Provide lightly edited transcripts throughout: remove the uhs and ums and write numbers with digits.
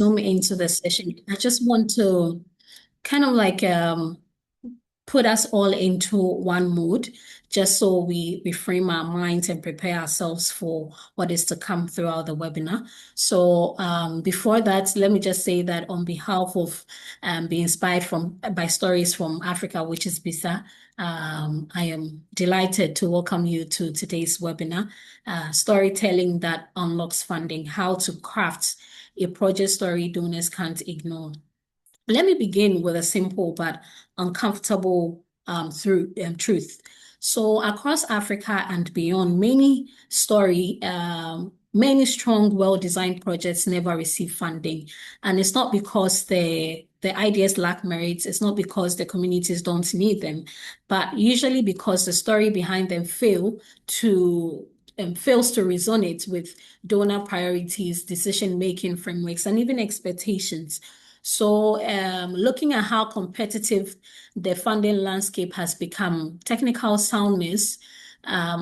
zoom into the session, I just want to kind of like put us all into one mood, just so we frame our minds and prepare ourselves for what is to come throughout the webinar. So before that, let me just say that on behalf of being inspired by stories from Africa, which is B.ISA, I am delighted to welcome you to today's webinar, Storytelling That Unlocks Funding, How to Craft a Project Story Donors Can't Ignore. Let me begin with a simple but uncomfortable truth. So across Africa and beyond, many strong, well-designed projects never receive funding. And it's not because the ideas lack merit, it's not because the communities don't need them, but usually because the story behind them fails to resonate with donor priorities, decision-making frameworks, and even expectations. So looking at how competitive the funding landscape has become, technical soundness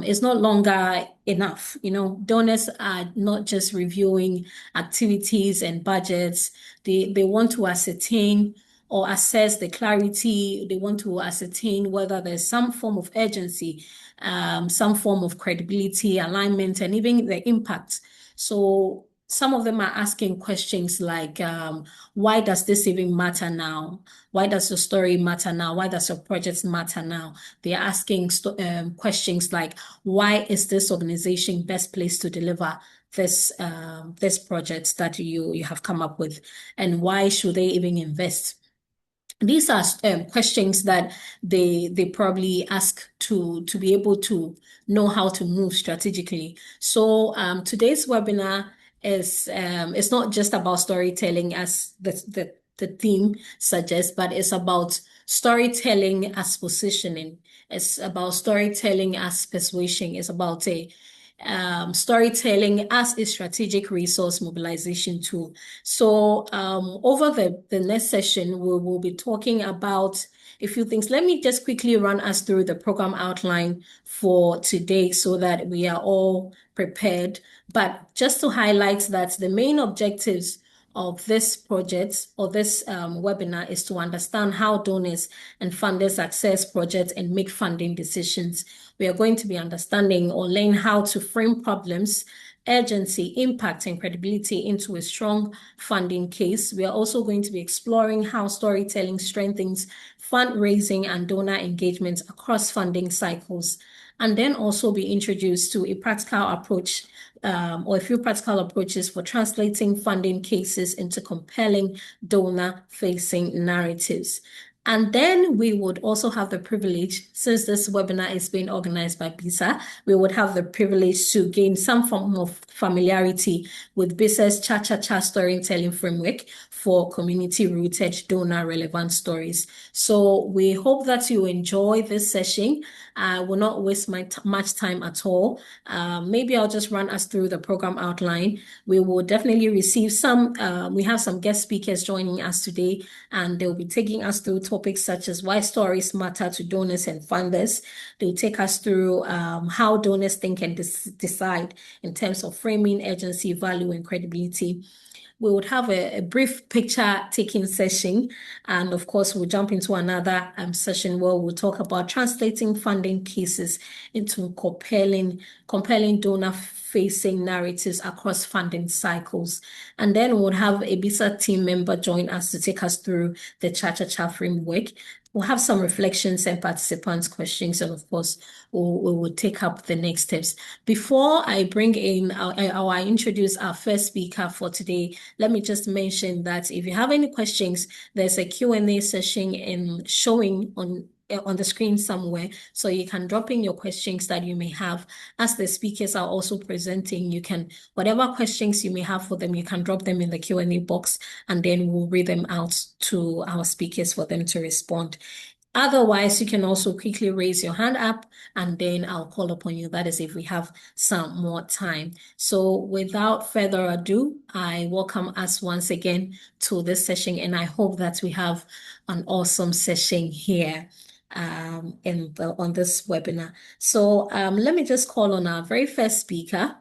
is no longer enough. Donors are not just reviewing activities and budgets. They want to ascertain or assess the clarity. They want to ascertain whether there's some form of urgency, some form of credibility, alignment, and even the impact. So some of them are asking questions like, why does this even matter now? Why does the story matter now? Why does your project matter now? They're asking questions like, why is this organization best placed to deliver this project that you have come up with? And why should they even invest? These are questions that they probably ask to be able to know how to move strategically. So today's webinar is it's not just about storytelling as the theme suggests, but it's about storytelling as positioning. It's about storytelling as persuasion. It's about storytelling as a strategic resource mobilization tool. So over the next session, we will be talking about a few things. Let me just quickly run us through the program outline for today so that we are all prepared. But just to highlight that the main objectives of this project or this webinar is to understand how donors and funders access projects and make funding decisions. We are going to be understanding or learn how to frame problems, urgency, impact, and credibility into a strong funding case. We are also going to be exploring how storytelling strengthens fundraising and donor engagement across funding cycles, and then also be introduced to a practical approach or a few practical approaches for translating funding cases into compelling donor-facing narratives. And then we would also have the privilege, since this webinar is being organized by B.ISA, we would have the privilege to gain some form of familiarity with B.ISA's Cha-Cha-Cha storytelling framework for community-rooted donor-relevant stories. So we hope that you enjoy this session. I will not waste much time at all. Maybe I'll just run us through the program outline. We will definitely receive we have some guest speakers joining us today, and they'll be taking us through topics such as why stories matter to donors and funders. They'll take us through how donors think and decide in terms of framing, urgency, value, and credibility. We would have a brief picture-taking session, and of course, we'll jump into another session where we'll talk about translating funding cases into compelling donor-facing narratives across funding cycles. And then we'll have a B.ISA team member join us to take us through the Cha-Cha-Cha framework. We'll have some reflections and participants' questions, and of course, we will take up the next steps. Before I bring in I introduce our first speaker for today, let me just mention that if you have any questions, there's a Q&A session showing on the screen somewhere, so you can drop in your questions that you may have. As the speakers are also presenting, whatever questions you may have for them, you can drop them in the Q&A box, and then we'll read them out to our speakers for them to respond. Otherwise, you can also quickly raise your hand up, and then I'll call upon you. That is if we have some more time. So without further ado, I welcome us once again to this session, and I hope that we have an awesome session here on this webinar. So let me just call on our very first speaker.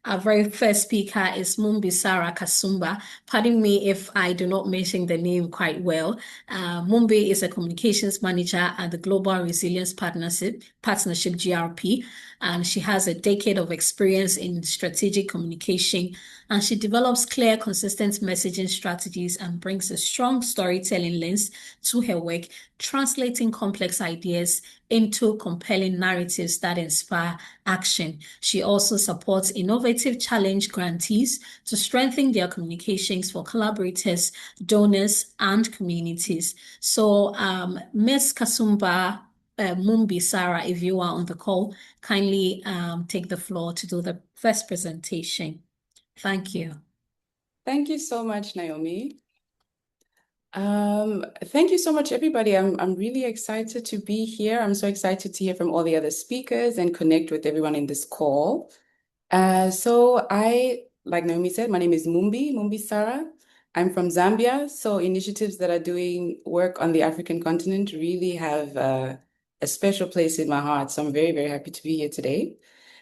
Our very first speaker is Mumbi Sarah Kasumba. Pardon me if I do not mention the name quite well. Mumbi is a communications manager at the Global Resilience Partnership GRP, and she has a decade of experience in strategic communication, and she develops clear, consistent messaging strategies and brings a strong storytelling lens to her work, translating complex ideas into compelling narratives that inspire action. She also supports innovative challenge grantees to strengthen their communications for collaborators, donors, and communities. So, Ms. Kasumba, Mumbi Sarah, if you are on the call, kindly take the floor to do the first presentation. Thank you. Thank you so much, Naomi. Thank you so much, everybody. I'm really excited to be here. I'm so excited to hear from all the other speakers and connect with everyone in this call. Like Naomi said, my name is Mumbi Sarah. I'm from Zambia. So initiatives that are doing work on the African continent really have a special place in my heart. So I'm very, very happy to be here today.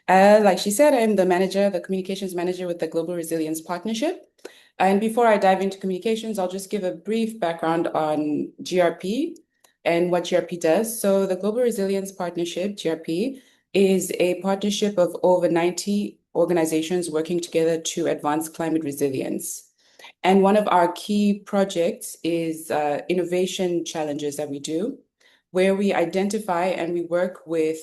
Like she said, I'm the communications manager with the Global Resilience Partnership. And before I dive into communications, I'll just give a brief background on GRP and what GRP does. So the Global Resilience Partnership, GRP, is a partnership of over 90 organizations working together to advance climate resilience. And one of our key projects is innovation challenges that we do, where we identify and we work with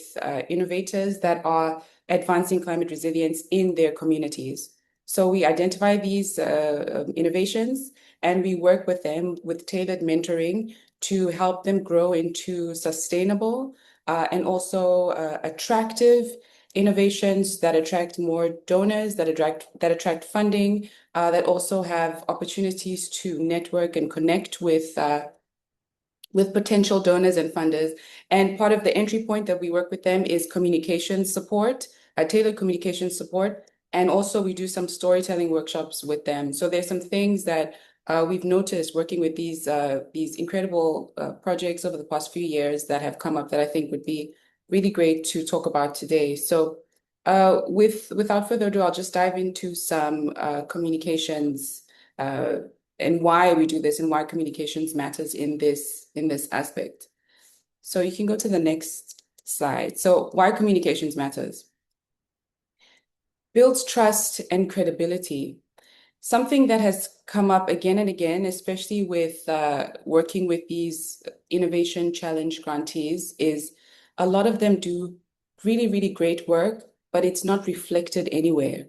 innovators that are advancing climate resilience in their communities. So we identify these innovations and we work with them with tailored mentoring to help them grow into sustainable and also attractive innovations that attract more donors, that attract funding, that also have opportunities to network and connect with potential donors and funders. And part of the entry point that we work with them is communication support, tailored communication support. And also we do some storytelling workshops with them. So there's some things that we've noticed working with these incredible projects over the past few years that have come up that I think would be really great to talk about today. So without further ado, I'll just dive into some communications and why we do this and why communications matters in this aspect. So you can go to the next slide. So why communications matters. Builds trust and credibility. Something that has come up again and again, especially with working with these innovation challenge grantees, is a lot of them do really, really great work, but it's not reflected anywhere.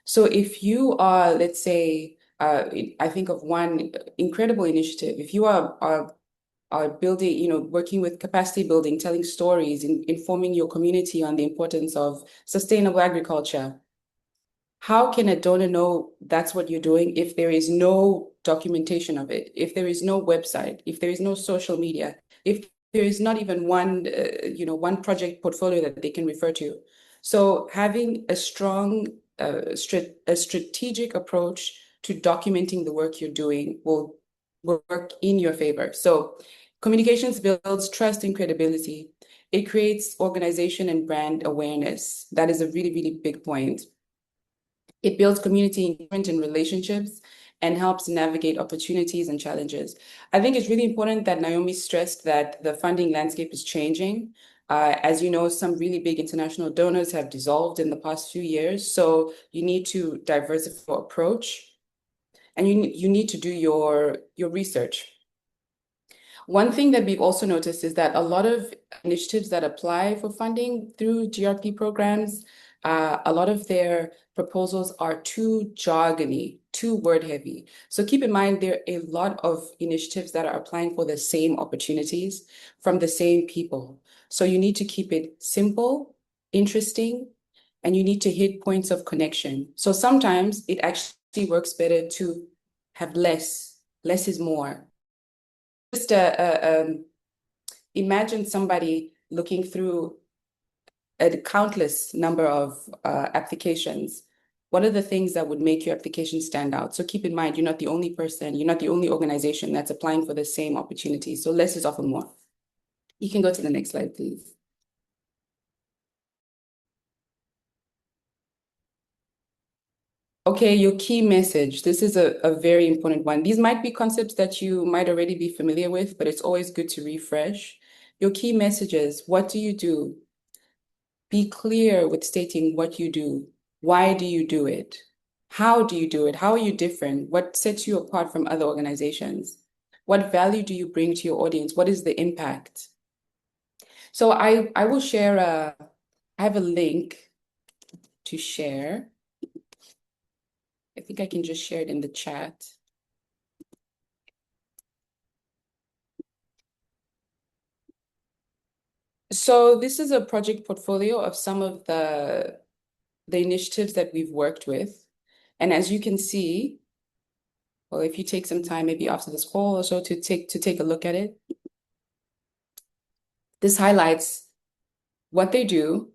So if you are, let's say, I think of one incredible initiative, if you are building, working with capacity building, telling stories, informing your community on the importance of sustainable agriculture, how can a donor know that's what you're doing if there is no documentation of it, if there is no website, if there is no social media, if there is not even one project portfolio that they can refer to? So having a strong, strategic approach to documenting the work you're doing will work in your favor. So communications builds trust and credibility. It creates organization and brand awareness. That is a really, really big point. It builds community engagement and relationships and helps navigate opportunities and challenges. I think it's really important that Naomi stressed that the funding landscape is changing. As you know, some really big international donors have dissolved in the past few years. So you need to diversify your approach and you need to do your research. One thing that we've also noticed is that a lot of initiatives that apply for funding through GRP programs, a lot of their proposals are too jargony, too word heavy. So keep in mind, there are a lot of initiatives that are applying for the same opportunities from the same people. So you need to keep it simple, interesting, and you need to hit points of connection. So sometimes it actually works better to have less. Less is more. Just imagine somebody looking through a countless number of applications. What are the things that would make your application stand out? So keep in mind, you're not the only person, you're not the only organization that's applying for the same opportunity. So less is often more. You can go to the next slide, please. Okay, your key message. This is a very important one. These might be concepts that you might already be familiar with, but it's always good to refresh. Your key messages. What do you do? Be clear with stating what you do. Why do you do it? How do you do it? How are you different? What sets you apart from other organizations? What value do you bring to your audience? What is the impact? So I will share I have a link to share. I think I can just share it in the chat. So this is a project portfolio of some of the initiatives that we've worked with. And as you can see, well, if you take some time, maybe after this call or so to take a look at it, this highlights what they do,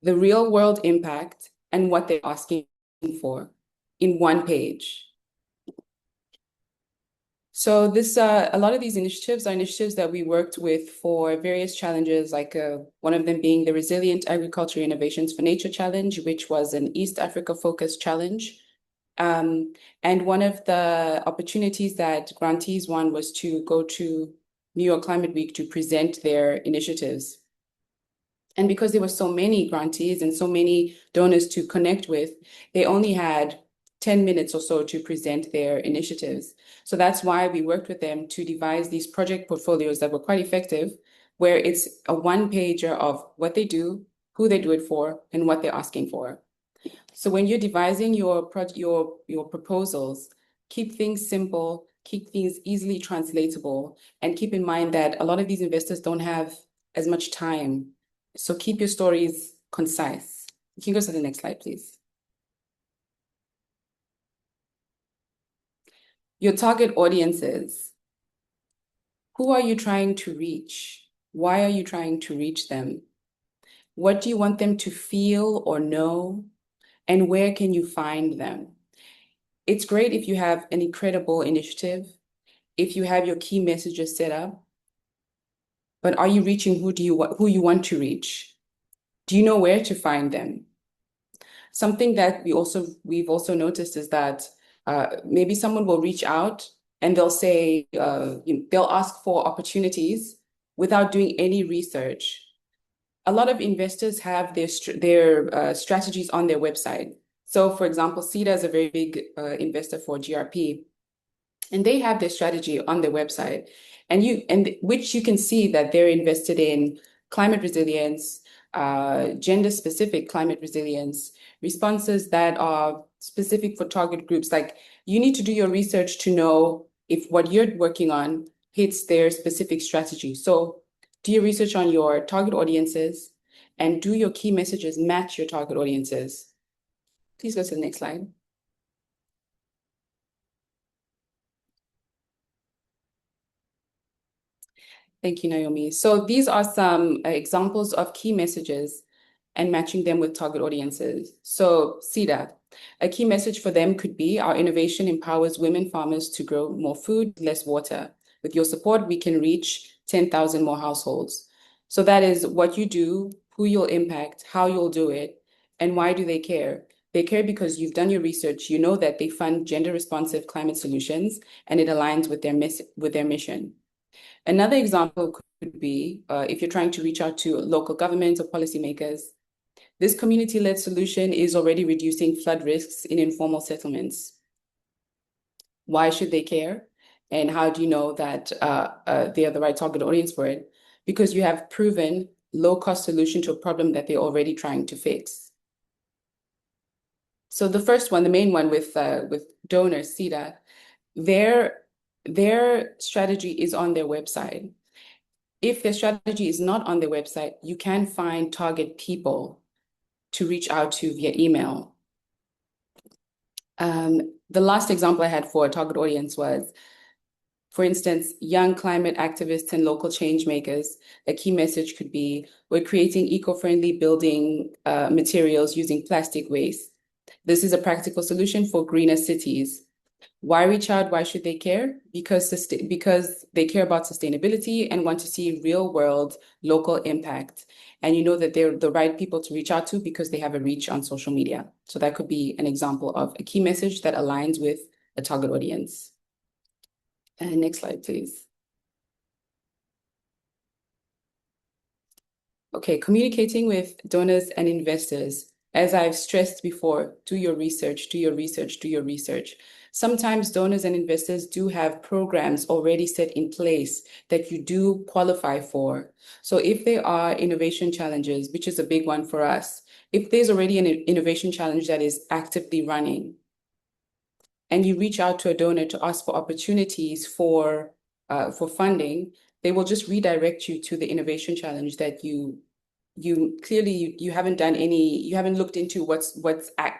the real world impact, and what they're asking for in one page. So this, a lot of these initiatives are initiatives that we worked with for various challenges, like one of them being the Resilient Agriculture Innovations for Nature Challenge, which was an East Africa focused challenge. And one of the opportunities that grantees won was to go to New York Climate Week to present their initiatives. And because there were so many grantees and so many donors to connect with, they only had 10 minutes or so to present their initiatives. So that's why we worked with them to devise these project portfolios that were quite effective, where it's a one-pager of what they do, who they do it for, and what they're asking for. So when you're devising your proposals, keep things simple, keep things easily translatable, and keep in mind that a lot of these investors don't have as much time. So keep your stories concise. You can go to the next slide, please. Your target audiences. Who are you trying to reach? Why are you trying to reach them? What do you want them to feel or know? And where can you find them? It's great if you have an incredible initiative, if you have your key messages set up, but are you reaching who you want to reach? Do you know where to find them? Something that we've also noticed is that maybe someone will reach out and they'll say, they'll ask for opportunities without doing any research. A lot of investors have their strategies on their website. So for example, CEDA is a very big investor for GRP, and they have their strategy on their website, and which you can see that they're invested in climate resilience, gender-specific climate resilience, responses that are specific for target groups. Like, you need to do your research to know if what you're working on hits their specific strategy. So do your research on your target audiences and do your key messages match your target audiences. Please go to the next slide. Thank you, Naomi. So these are some examples of key messages and matching them with target audiences. So CEDA, a key message for them could be: our innovation empowers women farmers to grow more food, less water. With your support, we can reach 10,000 more households. So that is what you do, who you'll impact, how you'll do it, and why do they care? They care because you've done your research. You know that they fund gender-responsive climate solutions, and it aligns with their mission. Another example could be if you're trying to reach out to local governments or policymakers. This community-led solution is already reducing flood risks in informal settlements. Why should they care? And how do you know that they are the right target audience for it? Because you have proven low-cost solution to a problem that they're already trying to fix. So the first one, the main one with donors, CEDA, their strategy is on their website. If their strategy is not on their website, you can find target people to reach out to via email. The last example I had for a target audience was, for instance, young climate activists and local change makers. A key message could be, we're creating eco-friendly building materials using plastic waste. This is a practical solution for greener cities. Why reach out? Why should they care? Because they care about sustainability and want to see real world local impact. And you know that they're the right people to reach out to because they have a reach on social media. So that could be an example of a key message that aligns with a target audience. And next slide, please. Okay, communicating with donors and investors. As I've stressed before, do your research, do your research, do your research. Sometimes donors and investors do have programs already set in place that you do qualify for. So if there are innovation challenges, which is a big one for us, if there's already an innovation challenge that is actively running, and you reach out to a donor to ask for opportunities for funding, they will just redirect you to the innovation challenge that you clearly you haven't done any, you haven't looked into what's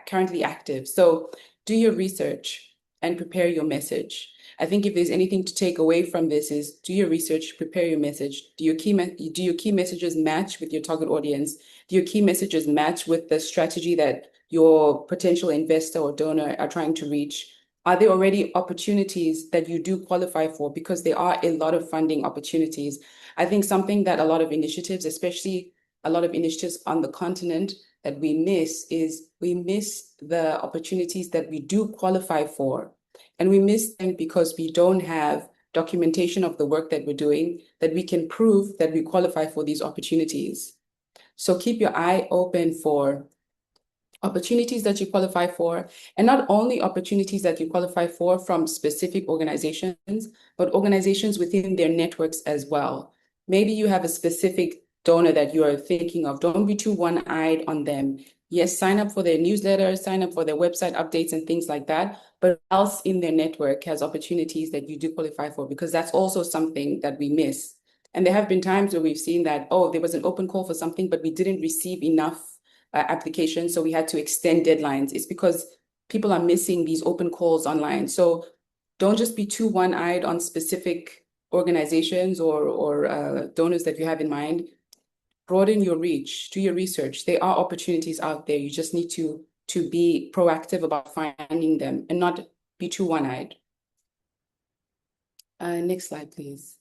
currently active. So do your research and prepare your message. I think if there's anything to take away from this is do your research, prepare your message. Do your key messages match with your target audience? Do your key messages match with the strategy that your potential investor or donor are trying to reach? Are there already opportunities that you do qualify for? Because there are a lot of funding opportunities. I think something that a lot of initiatives, especially a lot of initiatives on the continent, that we miss is we miss the opportunities that we do qualify for. And we miss them because we don't have documentation of the work that we're doing that we can prove that we qualify for these opportunities. So keep your eye open for opportunities that you qualify for, and not only opportunities that you qualify for from specific organizations, but organizations within their networks as well. Maybe you have a specific donor that you are thinking of. Don't be too one-eyed on them. Yes, sign up for their newsletter, sign up for their website updates and things like that, but else in their network has opportunities that you do qualify for, because that's also something that we miss. And there have been times where we've seen that, oh, there was an open call for something, but we didn't receive enough applications, so we had to extend deadlines. It's because people are missing these open calls online. So don't just be too one-eyed on specific organizations or donors that you have in mind. Broaden your reach, do your research. There are opportunities out there. You just need to be proactive about finding them and not be too one-eyed. Next slide, please.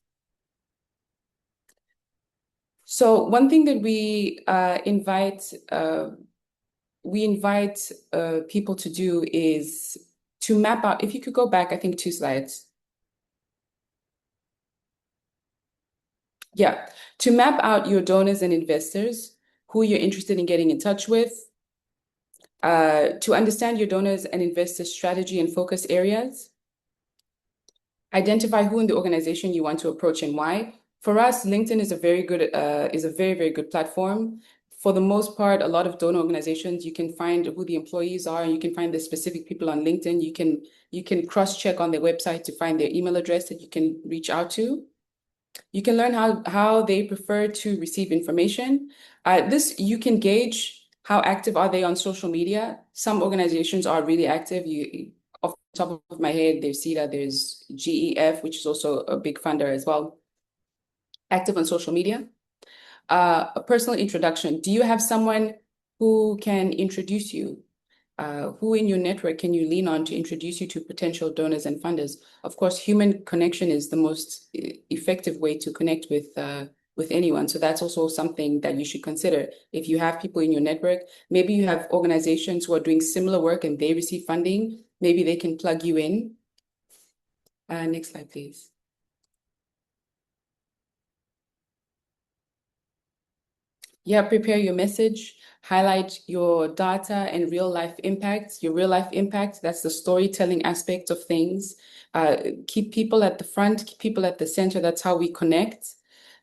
So one thing that we invite people to do is to map out, if you could go back, I think 2 slides. Yeah, to map out your donors and investors, who you're interested in getting in touch with, to understand your donors and investors' strategy and focus areas, identify who in the organization you want to approach and why. For us, LinkedIn is a very, very good platform. For the most part, a lot of donor organizations, you can find who the employees are, and you can find the specific people on LinkedIn. You can cross-check on their website to find their email address that you can reach out to. You can learn how they prefer to receive information. You can gauge how active are they on social media. Some organizations are really active. Off the top of my head, there's CETA, there's GEF, which is also a big funder as well, active on social media. A personal introduction. Do you have someone who can introduce you? Who in your network can you lean on to introduce you to potential donors and funders? Of course, human connection is the most effective way to connect with anyone. So that's also something that you should consider. If you have people in your network, maybe you have organizations who are doing similar work and they receive funding, maybe they can plug you in. Next slide, please. Yeah, prepare your message, highlight your data and real life impacts. Your real life impact, that's the storytelling aspect of things. Keep people at the front, keep people at the center. That's how we connect.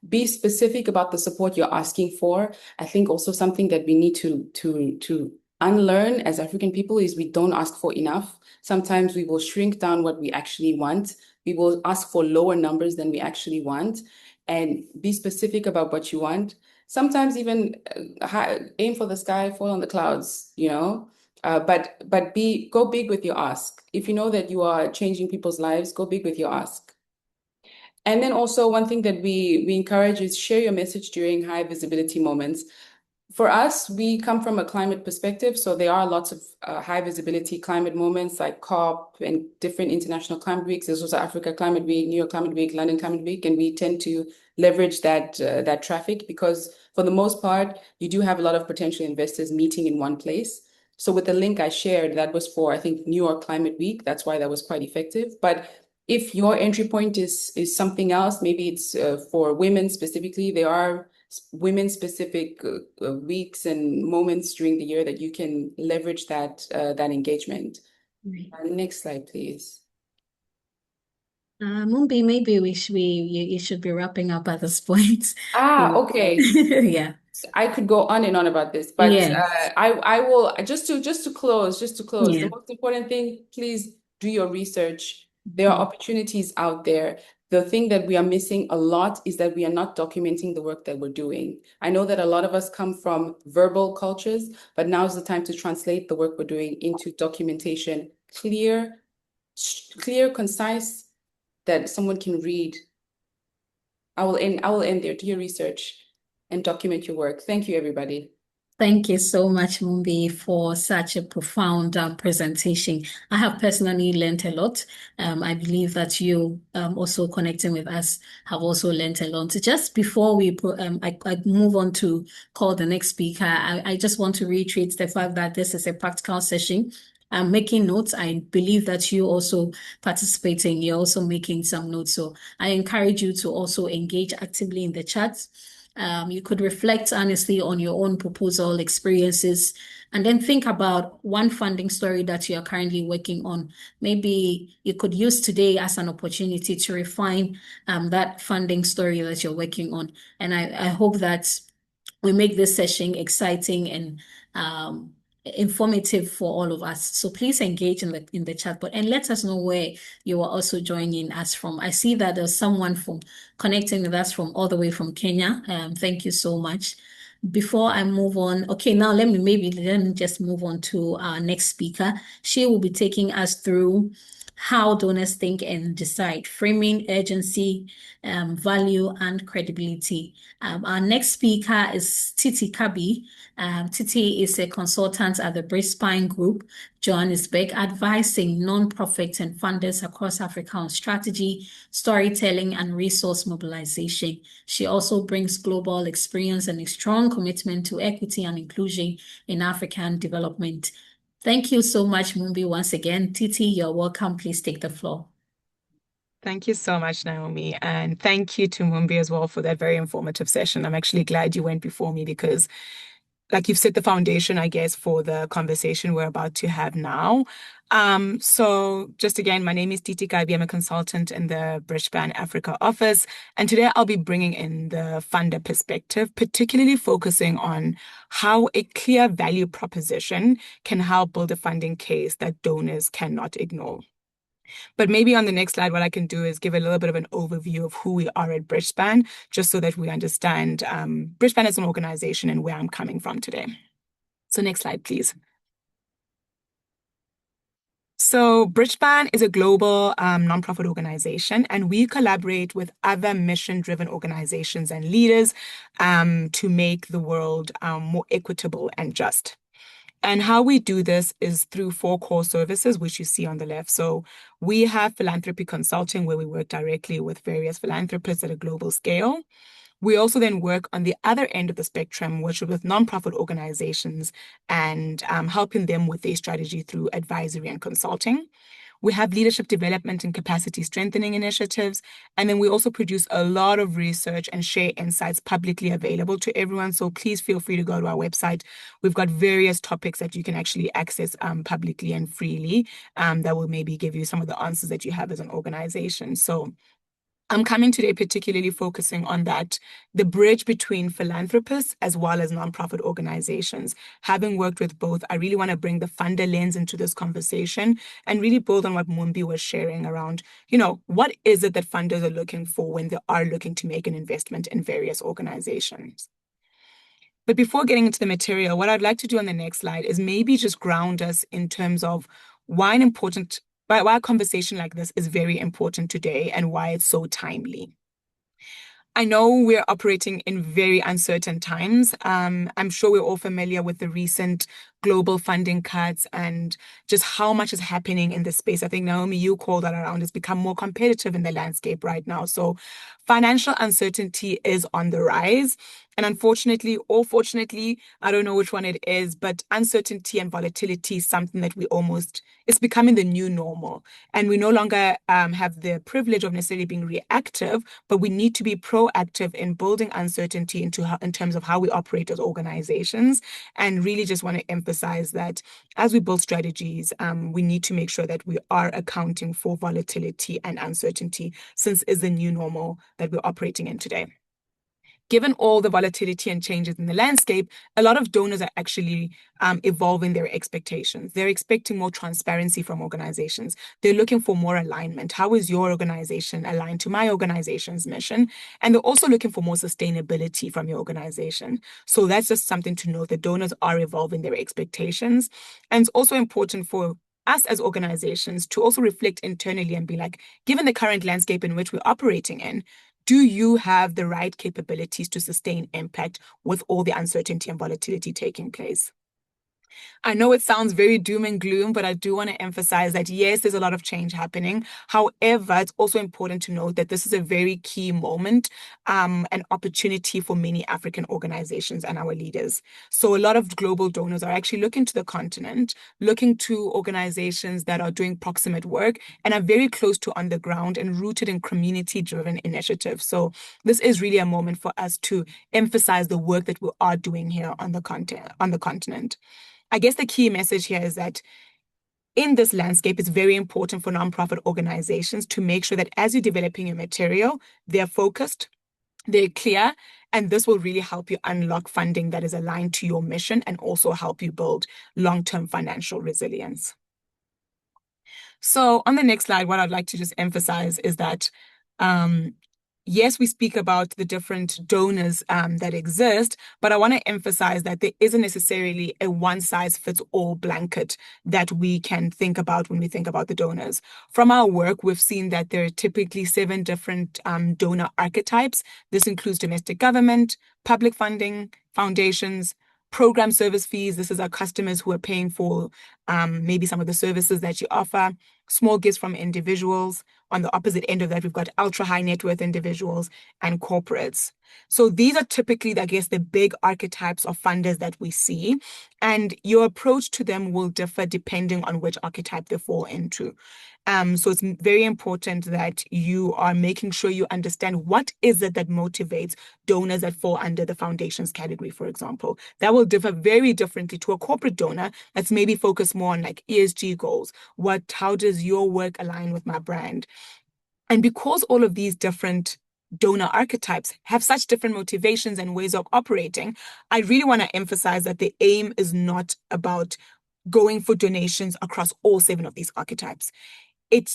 Be specific about the support you're asking for. I think also something that we need to unlearn as African people is we don't ask for enough. Sometimes we will shrink down what we actually want. We will ask for lower numbers than we actually want, and be specific about what you want. Sometimes even aim for the sky, fall on the clouds, you know. But go big with your ask. If you know that you are changing people's lives, go big with your ask. And then also one thing that we encourage is share your message during high visibility moments. For us, we come from a climate perspective, so there are lots of high visibility climate moments like COP and different international climate weeks. There's also Africa Climate Week, New York Climate Week, London Climate Week, and we tend to leverage that traffic because for the most part, you do have a lot of potential investors meeting in one place. So with the link I shared, that was for, I think, New York Climate Week. That's why that was quite effective. But if your entry point is something else, maybe it's for women specifically, there are women-specific weeks and moments during the year that you can leverage that engagement. Right. Next slide, please. Mumbi, maybe you should be wrapping up at this point. Okay. Yeah. I could go on and on about this, but Yes. I will just to close. Yeah. The most important thing, please do your research. There are opportunities out there. The thing that we are missing a lot is that we are not documenting the work that we're doing. I know that a lot of us come from verbal cultures, but now is the time to translate the work we're doing into documentation, clear, concise, that someone can read. I will end there. Do your research and document your work. Thank you, everybody. Thank you so much, Mumbi, for such a profound presentation. I have personally learned a lot. I believe that you also connecting with us have also learned a lot. Just before I move on to call the next speaker, I just want to reiterate the fact that this is a practical session. I'm making notes. I believe that you also participating. You're also making some notes. So I encourage you to also engage actively in the chat. You could reflect honestly on your own proposal experiences and then think about one funding story that you are currently working on. Maybe you could use today as an opportunity to refine that funding story that you're working on. And I hope that we make this session exciting and informative for all of us. So please engage in the chat board and let us know where you are also joining us from. I see that there's someone from connecting with us from all the way from Kenya. Thank you so much. Before I move on, okay, now let me just move on to our next speaker. She will be taking us through how donors think and decide, framing urgency, value, and credibility. Our next speaker is Titi Kabi. Titi is a consultant at the Bridgespan Group, Johannesburg, advising nonprofits and funders across Africa on strategy, storytelling, and resource mobilization. She also brings global experience and a strong commitment to equity and inclusion in African development. Thank you so much, Mumbi, once again. Titi, you're welcome. Please take the floor. Thank you so much, Naomi. And thank you to Mumbi as well for that very informative session. I'm actually glad you went before me because like you've set the foundation, I guess, for the conversation we're about to have now. So just again, my name is Titi Kabi. I'm a consultant in the Bridgespan Africa office. And today I'll be bringing in the funder perspective, particularly focusing on how a clear value proposition can help build a funding case that donors cannot ignore. But maybe on the next slide, what I can do is give a little bit of an overview of who we are at Bridgespan, just so that we understand Bridgespan as an organization and where I'm coming from today. So next slide, please. So Bridgespan is a global nonprofit organization, and we collaborate with other mission-driven organizations and leaders to make the world more equitable and just. And how we do this is through 4 core services, which you see on the left. So we have philanthropy consulting, where we work directly with various philanthropists at a global scale. We also then work on the other end of the spectrum, which is with nonprofit organizations and helping them with their strategy through advisory and consulting. We have leadership development and capacity strengthening initiatives. And then we also produce a lot of research and share insights publicly available to everyone. So please feel free to go to our website. We've got various topics that you can actually access publicly and freely that will maybe give you some of the answers that you have as an organization. So I'm coming today particularly focusing on that, the bridge between philanthropists as well as nonprofit organizations. Having worked with both, I really want to bring the funder lens into this conversation and really build on what Mumbi was sharing around, what is it that funders are looking for when they are looking to make an investment in various organizations. But before getting into the material, what I'd like to do on the next slide is maybe just ground us in terms of why a conversation like this is very important today and why it's so timely. I know we're operating in very uncertain times. I'm sure we're all familiar with the recent global funding cuts and just how much is happening in this space. I think, Naomi, you called that around. It's become more competitive in the landscape right now. So financial uncertainty is on the rise. And unfortunately, or fortunately, I don't know which one it is, but uncertainty and volatility is something that it's becoming the new normal. And we no longer have the privilege of necessarily being reactive, but we need to be proactive in building uncertainty in terms of how we operate as organizations. And really just want to emphasize that as we build strategies, we need to make sure that we are accounting for volatility and uncertainty, since it's the new normal that we're operating in today. Given all the volatility and changes in the landscape, a lot of donors are actually evolving their expectations. They're expecting more transparency from organizations. They're looking for more alignment. How is your organization aligned to my organization's mission? And they're also looking for more sustainability from your organization. So that's just something to note, that donors are evolving their expectations. And it's also important for us as organizations to also reflect internally and be like, given the current landscape in which we're operating in, do you have the right capabilities to sustain impact with all the uncertainty and volatility taking place? I know it sounds very doom and gloom, but I do want to emphasize that, yes, there's a lot of change happening. However, it's also important to note that this is a very key moment, an opportunity for many African organizations and our leaders. So a lot of global donors are actually looking to the continent, looking to organizations that are doing proximate work and are very close to on the ground and rooted in community-driven initiatives. So this is really a moment for us to emphasize the work that we are doing here on the continent. I guess the key message here is that in this landscape, it's very important for nonprofit organizations to make sure that as you're developing your material, they're focused, they're clear, and this will really help you unlock funding that is aligned to your mission and also help you build long-term financial resilience. So on the next slide, what I'd like to just emphasize is that yes, we speak about the different donors that exist, but I want to emphasize that there isn't necessarily a one-size-fits-all blanket that we can think about when we think about the donors. From our work, we've seen that there are typically 7 different donor archetypes. This includes domestic government, public funding, foundations, program service fees. This is our customers who are paying for maybe some of the services that you offer, small gifts from individuals. On the opposite end of that, we've got ultra high net worth individuals and corporates. So these are typically, I guess, the big archetypes of funders that we see. And your approach to them will differ depending on which archetype they fall into. So it's very important that you are making sure you understand what is it that motivates donors that fall under the foundations category, for example. That will differ very differently to a corporate donor that's maybe focused more on like ESG goals. How does your work align with my brand? And because all of these different donor archetypes have such different motivations and ways of operating, I really want to emphasize that the aim is not about going for donations across all 7 of these archetypes.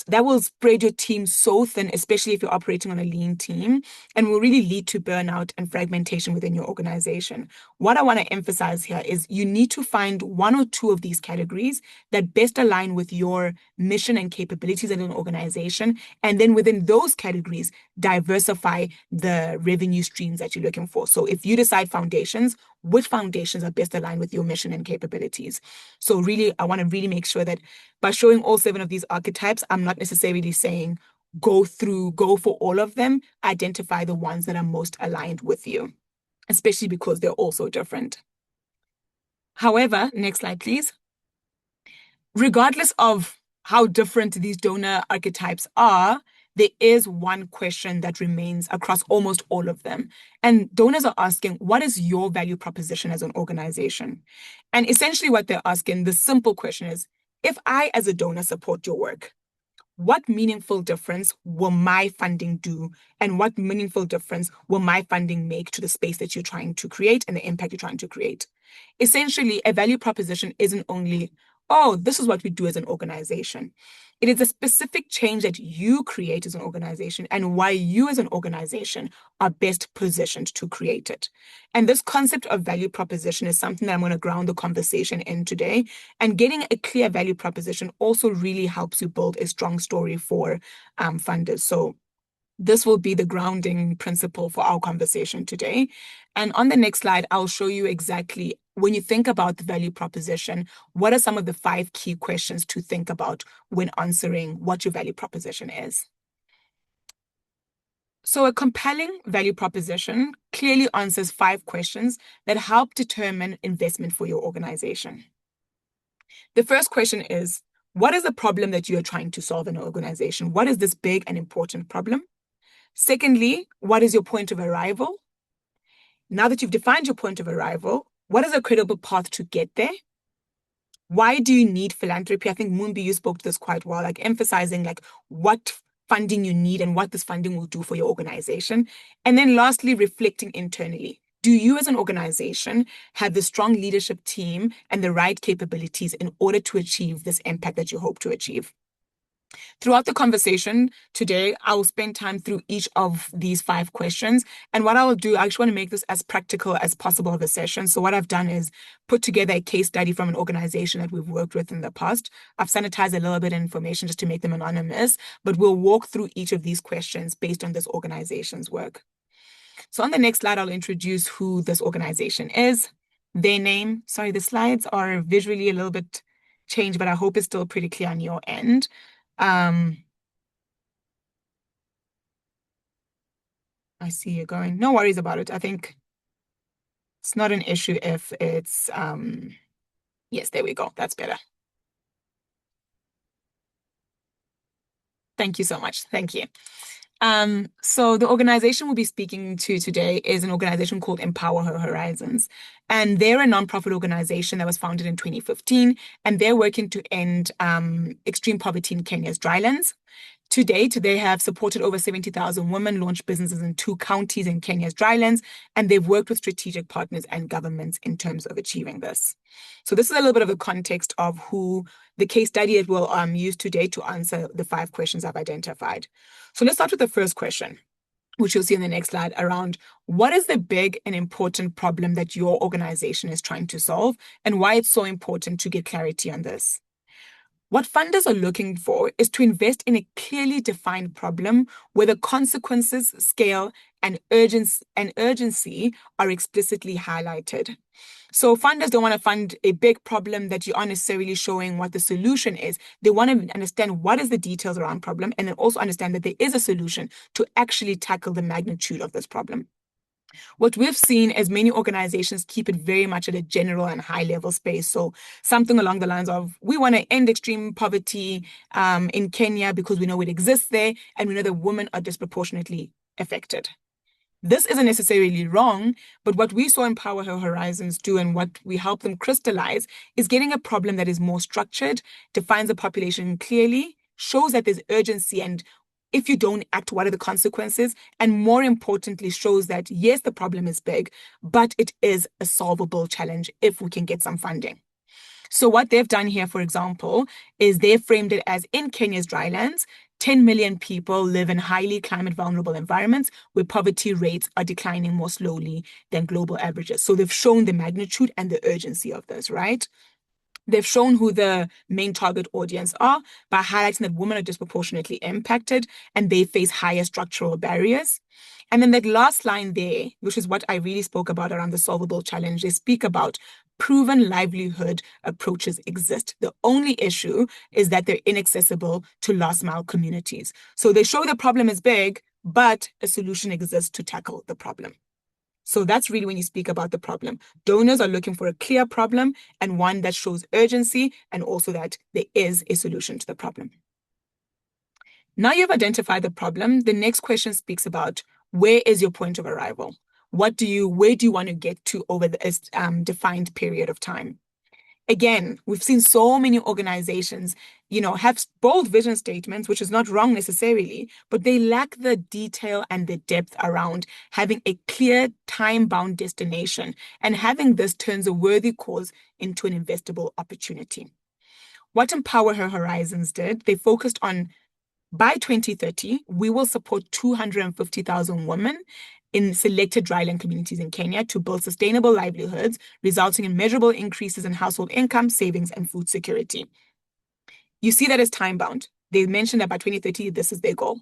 That will spread your team so thin, especially if you're operating on a lean team, and will really lead to burnout and fragmentation within your organization. What I want to emphasize here is you need to find 1 or 2 of these categories that best align with your mission and capabilities in an organization. And then within those categories, diversify the revenue streams that you're looking for. So if you decide foundations, which foundations are best aligned with your mission and capabilities? So really, I want to really make sure that by showing all 7 of these archetypes, I'm not necessarily saying go for all of them. Identify the ones that are most aligned with you, especially because they're all so different. However, next slide, please. Regardless of how different these donor archetypes are, there is one question that remains across almost all of them. And donors are asking, what is your value proposition as an organization? And essentially what they're asking, the simple question is, if I as a donor support your work, what meaningful difference will my funding do? And what meaningful difference will my funding make to the space that you're trying to create and the impact you're trying to create? Essentially, a value proposition isn't only, oh, this is what we do as an organization. It is a specific change that you create as an organization and why you as an organization are best positioned to create it. And this concept of value proposition is something that I'm going to ground the conversation in today. And getting a clear value proposition also really helps you build a strong story for funders. So This will be the grounding principle for our conversation today. And on the next slide, I'll show you exactly when you think about the value proposition, what are some of the 5 key questions to think about when answering what your value proposition is. So a compelling value proposition clearly answers 5 questions that help determine investment for your organization. The first question is, what is the problem that you are trying to solve in an organization? What is this big and important problem? Secondly, what is your point of arrival? Now that you've defined your point of arrival, what is a credible path to get there? Why do you need philanthropy? I think Mumbi, you spoke to this quite well, like emphasizing like what funding you need and what this funding will do for your organization. And then lastly, reflecting internally. Do you as an organization have the strong leadership team and the right capabilities in order to achieve this impact that you hope to achieve? Throughout the conversation today, I will spend time through each of these 5 questions. And what I will do, I actually want to make this as practical as possible of a session. So what I've done is put together a case study from an organization that we've worked with in the past. I've sanitized a little bit of information just to make them anonymous, but we'll walk through each of these questions based on this organization's work. So on the next slide, I'll introduce who this organization is, their name. Sorry, the slides are visually a little bit changed, but I hope it's still pretty clear on your end. I see you going. No worries about it. I think it's not an issue if it's, yes, there we go. That's better. Thank you so much. Thank you. So the organization we'll be speaking to today is an organization called Empower Her Horizons. And they're a nonprofit organization that was founded in 2015, and they're working to end extreme poverty in Kenya's drylands. To date, they have supported over 70,000 women, launched businesses in 2 counties in Kenya's drylands, and they've worked with strategic partners and governments in terms of achieving this. So this is a little bit of a context of who the case study that we'll use today to answer the 5 questions I've identified. So let's start with the first question, which you'll see on the next slide, around what is the big and important problem that your organization is trying to solve and why it's so important to get clarity on this. What funders are looking for is to invest in a clearly defined problem where the consequences, scale, and urgency are explicitly highlighted. So funders don't want to fund a big problem that you aren't necessarily showing what the solution is. They want to understand what is the details around problem and then also understand that there is a solution to actually tackle the magnitude of this problem. What we've seen is many organizations keep it very much at a general and high level space. So something along the lines of, we want to end extreme poverty in Kenya because we know it exists there and we know that women are disproportionately affected. This isn't necessarily wrong, but what we saw Empower Her Horizons do and what we help them crystallize is getting a problem that is more structured, defines the population clearly, shows that there's urgency and if you don't act, what are the consequences? And more importantly, shows that, yes, the problem is big, but it is a solvable challenge if we can get some funding. So what they've done here, for example, is they've framed it as in Kenya's drylands, 10 million people live in highly climate vulnerable environments where poverty rates are declining more slowly than global averages. So they've shown the magnitude and the urgency of this, right? They've shown who the main target audience are by highlighting that women are disproportionately impacted and they face higher structural barriers. And then that last line there, which is what I really spoke about around the solvable challenge, they speak about proven livelihood approaches exist. The only issue is that they're inaccessible to last mile communities. So they show the problem is big, but a solution exists to tackle the problem. So that's really when you speak about the problem. Donors are looking for a clear problem and one that shows urgency and also that there is a solution to the problem. Now you've identified the problem, the next question speaks about where is your point of arrival? Where do you want to get to over this defined period of time? Again, we've seen so many organizations, have bold vision statements, which is not wrong necessarily, but they lack the detail and the depth around having a clear time-bound destination. And having this turns a worthy cause into an investable opportunity. What Empower Her Horizons did, they focused on, by 2030, we will support 250,000 women in selected dryland communities in Kenya to build sustainable livelihoods, resulting in measurable increases in household income, savings, and food security. You see that as time-bound. They mentioned that by 2030, this is their goal.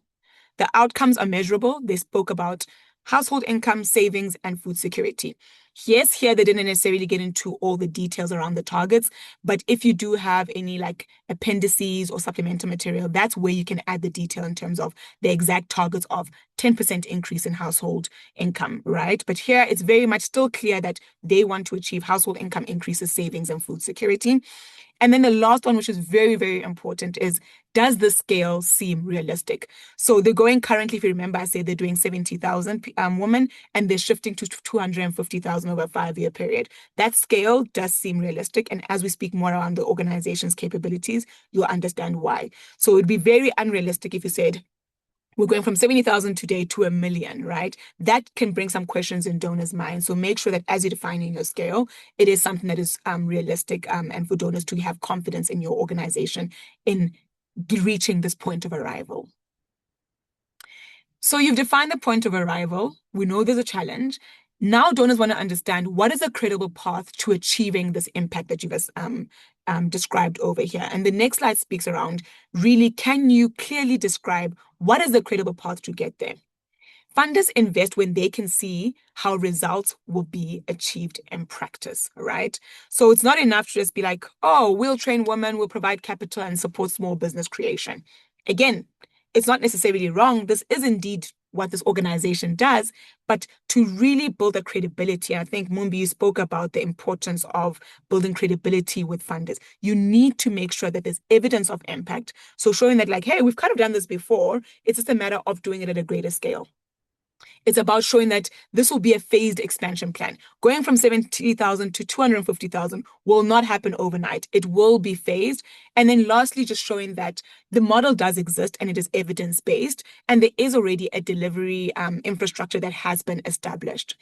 The outcomes are measurable. They spoke about household income, savings, and food security. Yes, here they didn't necessarily get into all the details around the targets, but if you do have any like appendices or supplemental material, that's where you can add the detail in terms of the exact targets of 10% increase in household income, right? But here it's very much still clear that they want to achieve household income increases, savings, and food security. And then the last one, which is very, very important, is does the scale seem realistic? So they're going currently, if you remember, I said they're doing 70,000 women, and they're shifting to 250,000 over a 5-year period. That scale does seem realistic. And as we speak more around the organization's capabilities, you'll understand why. So it'd be very unrealistic if you said, we're going from 70,000 today to 1 million, right? That can bring some questions in donors' minds. So make sure that as you're defining your scale, it is something that is realistic and for donors to have confidence in your organization in reaching this point of arrival. So you've defined the point of arrival. We know there's a challenge. Now donors want to understand what is a credible path to achieving this impact that you've described over here. And the next slide speaks around, really, can you clearly describe what is the credible path to get there? Funders invest when they can see how results will be achieved in practice, right? So it's not enough to just be like, oh, we'll train women, we'll provide capital and support small business creation. Again, it's not necessarily wrong. This is indeed what this organization does, but to really build a credibility, I think, Mumbi, you spoke about the importance of building credibility with funders. You need to make sure that there's evidence of impact. So showing that like, hey, we've kind of done this before. It's just a matter of doing it at a greater scale. It's about showing that this will be a phased expansion plan. Going from 70,000 to 250,000 will not happen overnight. It will be phased. And then lastly, just showing that the model does exist and it is evidence-based, and there is already a delivery infrastructure that has been established.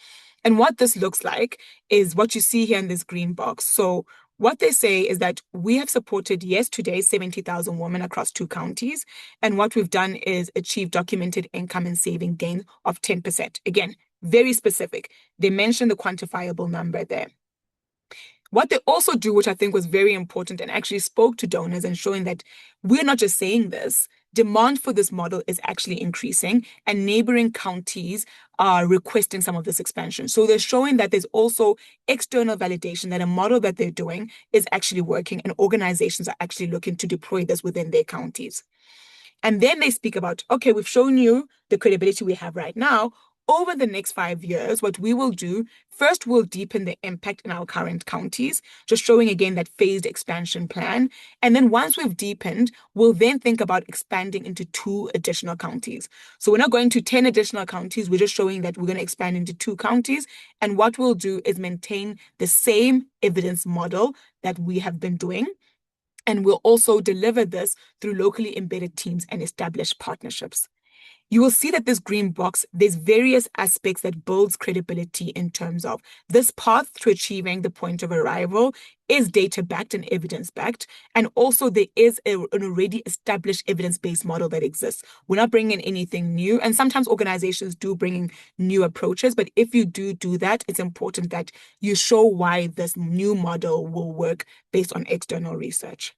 And what this looks like is what you see here in this green box. So what they say is that we have supported, yes, today, 70,000 women across 2 counties. And what we've done is achieve documented income and saving gain of 10%. Again, very specific. They mentioned the quantifiable number there. What they also do, which I think was very important and actually spoke to donors and showing that we're not just saying this, demand for this model is actually increasing and neighboring counties are requesting some of this expansion. So they're showing that there's also external validation that a model that they're doing is actually working and organizations are actually looking to deploy this within their counties. And then they speak about, okay, we've shown you the credibility we have right now. Over the next 5 years, what we will do, first, we'll deepen the impact in our current counties, just showing again that phased expansion plan. And then once we've deepened, we'll then think about expanding into 2 additional counties. So we're not going to 10 additional counties. We're just showing that we're going to expand into 2 counties. And what we'll do is maintain the same evidence model that we have been doing. And we'll also deliver this through locally embedded teams and established partnerships. You will see that this green box, there's various aspects that builds credibility in terms of this path to achieving the point of arrival is data-backed and evidence-backed. And also there is an already established evidence-based model that exists. We're not bringing in anything new. And sometimes organizations do bring in new approaches. But if you do that, it's important that you show why this new model will work based on external research.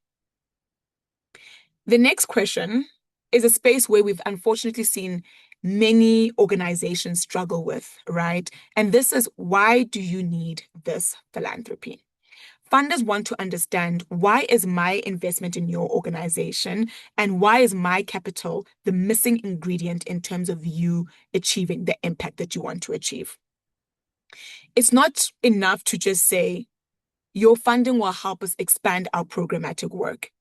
The next question is a space where we've unfortunately seen many organizations struggle with, right? And this is, why do you need this philanthropy? Funders want to understand, why is my investment in your organization and why is my capital the missing ingredient in terms of you achieving the impact that you want to achieve? It's not enough to just say, your funding will help us expand our programmatic work.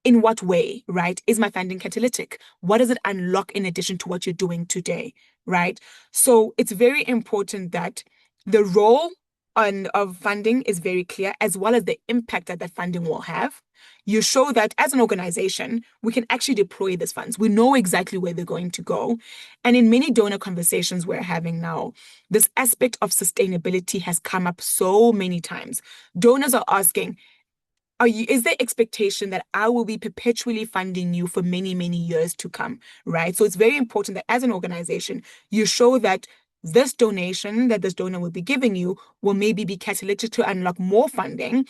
In what way, right? Is my funding catalytic? What does it unlock in addition to what you're doing today, right? So it's very important that the role of funding is very clear, as well as the impact that that funding will have. You show that as an organization, we can actually deploy these funds. We know exactly where they're going to go. And in many donor conversations we're having now, this aspect of sustainability has come up so many times. Donors are asking, is there expectation that I will be perpetually funding you for many, many years to come, right? So it's very important that as an organization, you show that this donation that this donor will be giving you will maybe be catalytic to unlock more funding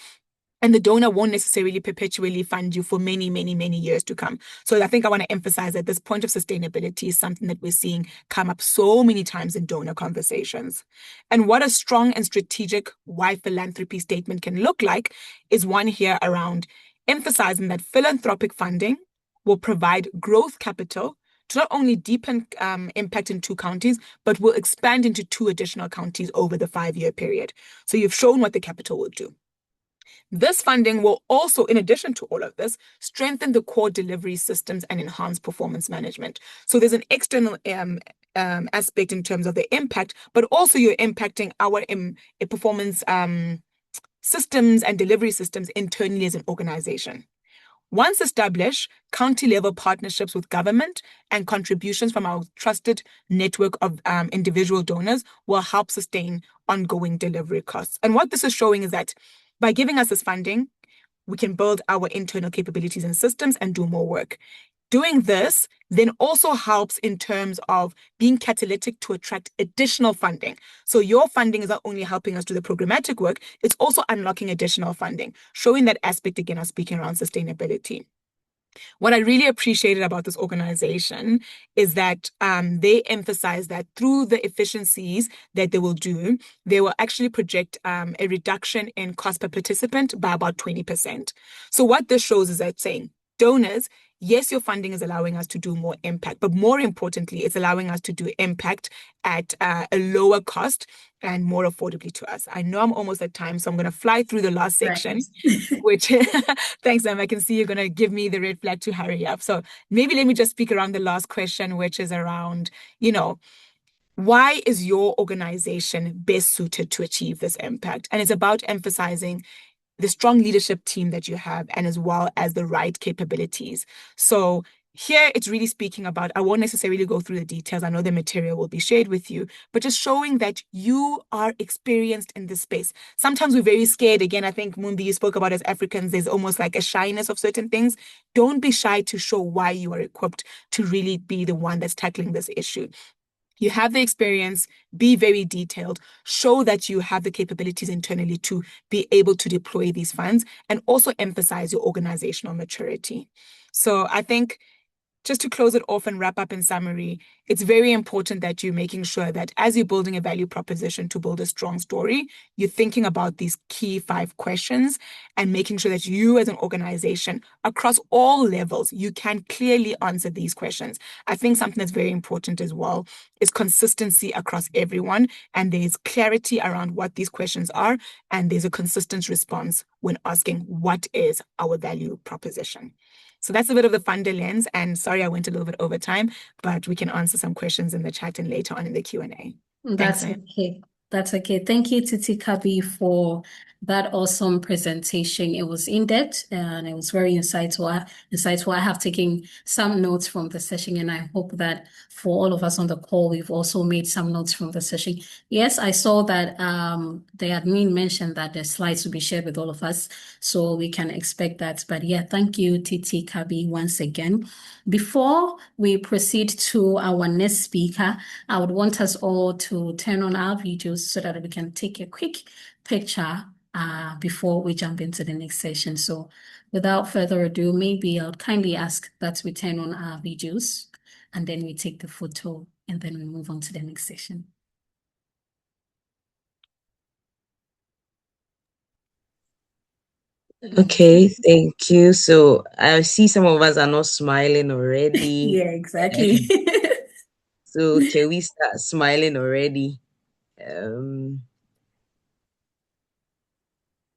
and the donor won't necessarily perpetually fund you for many, many, many years to come. So I think I want to emphasize that this point of sustainability is something that we're seeing come up so many times in donor conversations. And what a strong and strategic why philanthropy statement can look like is one here around emphasizing that philanthropic funding will provide growth capital to not only deepen impact in 2 counties, but will expand into 2 additional counties over the 5-year period. So you've shown what the capital will do. This funding will also, in addition to all of this, strengthen the core delivery systems and enhance performance management. So there's an external aspect in terms of the impact, but also you're impacting our performance systems and delivery systems internally as an organization. Once established, county-level partnerships with government and contributions from our trusted network of individual donors will help sustain ongoing delivery costs. And what this is showing is that by giving us this funding, we can build our internal capabilities and systems and do more work. Doing this then also helps in terms of being catalytic to attract additional funding. So your funding is not only helping us do the programmatic work, it's also unlocking additional funding, showing that aspect again of speaking around sustainability. What I really appreciated about this organization is that they emphasize that through the efficiencies that they will do, they will actually project a reduction in cost per participant by about 20%. So what this shows is that saying, donors, yes, your funding is allowing us to do more impact, but more importantly, it's allowing us to do impact at a lower cost and more affordably to us. I know I'm almost at time, so I'm going to fly through the last section, right. Which, thanks, Em. I can see you're going to give me the red flag to hurry up. So maybe let me just speak around the last question, which is around, why is your organization best suited to achieve this impact? And it's about emphasizing the strong leadership team that you have, and as well as the right capabilities. So here it's really speaking about, I won't necessarily go through the details. I know the material will be shared with you, but just showing that you are experienced in this space. Sometimes we're very scared. Again, I think, Mumbi, you spoke about as Africans, there's almost like a shyness of certain things. Don't be shy to show why you are equipped to really be the one that's tackling this issue. You have the experience, be very detailed, show that you have the capabilities internally to be able to deploy these funds, and also emphasize your organizational maturity. So I think, just to close it off and wrap up in summary, it's very important that you're making sure that as you're building a value proposition to build a strong story, you're thinking about these key 5 questions and making sure that you as an organization across all levels, you can clearly answer these questions. I think something that's very important as well is consistency across everyone, and there's clarity around what these questions are, and there's a consistent response when asking what is our value proposition. So that's a bit of the funder lens, and sorry I went a little bit over time, but we can answer some questions in the chat and later on in the Q&A. That's okay. That's okay. Thank you, Titi, Kabi, for that awesome presentation. It was in-depth and it was very insightful. I have taken some notes from the session, and I hope that for all of us on the call, we've also made some notes from the session. Yes, I saw that the admin mentioned that the slides will be shared with all of us, so we can expect that. But yeah, thank you, Titi, Kabi, once again. Before we proceed to our next speaker, I would want us all to turn on our videos so that we can take a quick picture before we jump into the next session. So without further ado, maybe I would kindly ask that we turn on our videos and then we take the photo and then we move on to the next session. Okay, thank you. So I see some of us are not smiling already. Yeah, exactly. So can we start smiling already?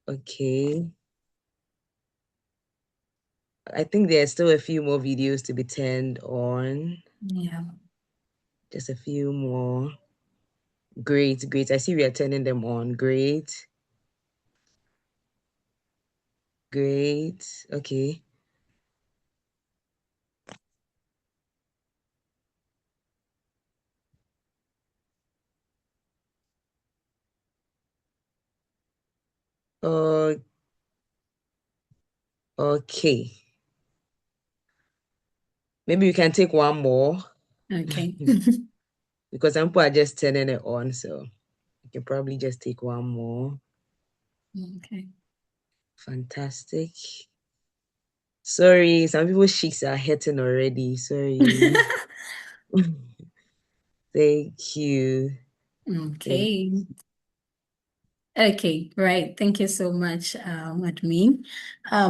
Okay. I think there's still a few more videos to be turned on. Yeah. Just a few more. Great, great. I see we are turning them on. Great. Great. Okay. Okay. Maybe we can take one more. Okay. Because some people are just turning it on, so you can probably just take one more. Okay. Fantastic. Sorry, some people's cheeks are hurting already. Sorry. Thank you. Okay. Okay, right. Thank you so much, admin.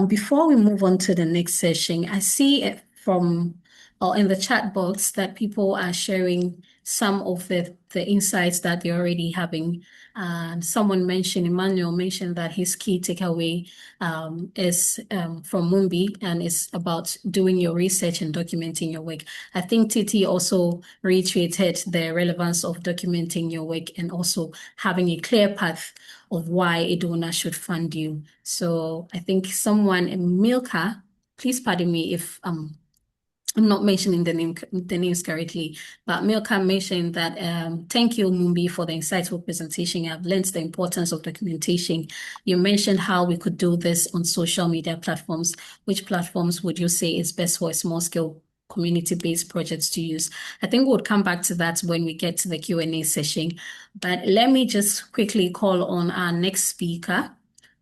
Before we move on to the next session, I see it from or in the chat box that people are sharing some of the insights that they're already having. Emmanuel mentioned that his key takeaway is from Mumbi and it's about doing your research and documenting your work. I think Titi also reiterated the relevance of documenting your work and also having a clear path of why a donor should fund you. So I think Milka, please pardon me if I'm not mentioning the names correctly, but Milka mentioned that thank you, Mumbi, for the insightful presentation. I've learned the importance of documentation. You mentioned how we could do this on social media platforms. Which platforms would you say is best for a small scale community-based projects to use? I think we'll come back to that when we get to the Q&A session. But let me just quickly call on our next speaker.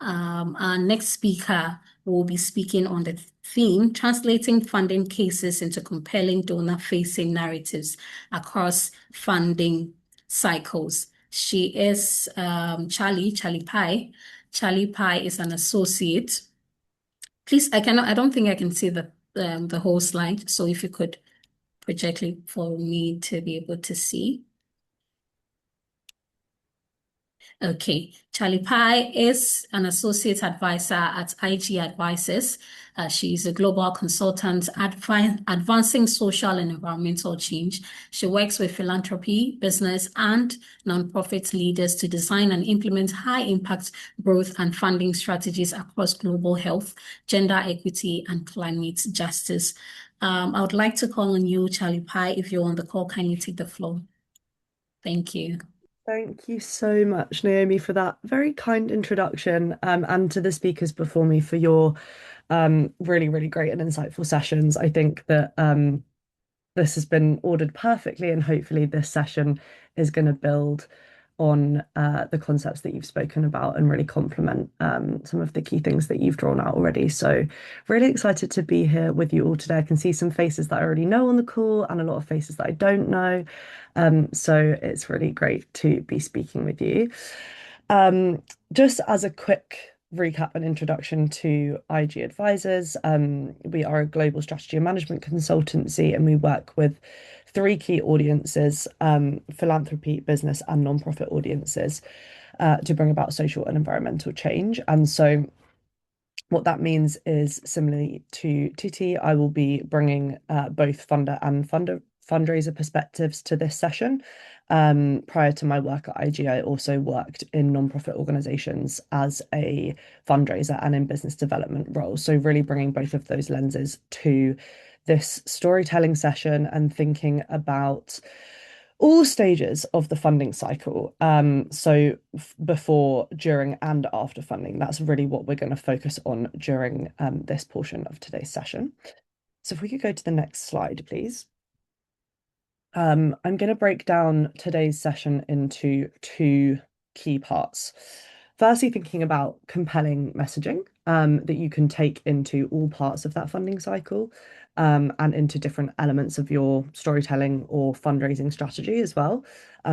Our next speaker will be speaking on the theme, translating funding cases into compelling donor-facing narratives across funding cycles. She is Charly Pie. Charly Pie is an associate. Please, I don't think I can see the whole slide. So if you could project it for me to be able to see. Okay, Charly Pie is an associate advisor at IG Advisors. She's a global consultant advancing social and environmental change. She works with philanthropy, business, and nonprofit leaders to design and implement high-impact growth and funding strategies across global health, gender equity, and climate justice. I would like to call on you, Charly Pie. If you're on the call, kindly take the floor. Thank you. Thank you so much, Naomi, for that very kind introduction, and to the speakers before me for your really, really great and insightful sessions. I think that this has been ordered perfectly, and hopefully this session is going to build on the concepts that you've spoken about and really complement some of the key things that you've drawn out already. So really excited to be here with you all today. I can see some faces that I already know on the call and a lot of faces that I don't know. So it's really great to be speaking with you. Just as a quick recap and introduction to IG Advisors, we are a global strategy and management consultancy, and we work with three key audiences, philanthropy, business, and nonprofit audiences, to bring about social and environmental change. And so what that means is, similarly to Titi, I will be bringing both funder and fundraiser perspectives to this session. Prior to my work at IG, I also worked in nonprofit organizations as a fundraiser and in business development roles. So really bringing both of those lenses to this storytelling session and thinking about all stages of the funding cycle. So before, during, and after funding, that's really what we're going to focus on during this portion of today's session. So if we could go to the next slide, please. I'm going to break down today's session into two key parts. Firstly, thinking about compelling messaging that you can take into all parts of that funding cycle, and into different elements of your storytelling or fundraising strategy as well.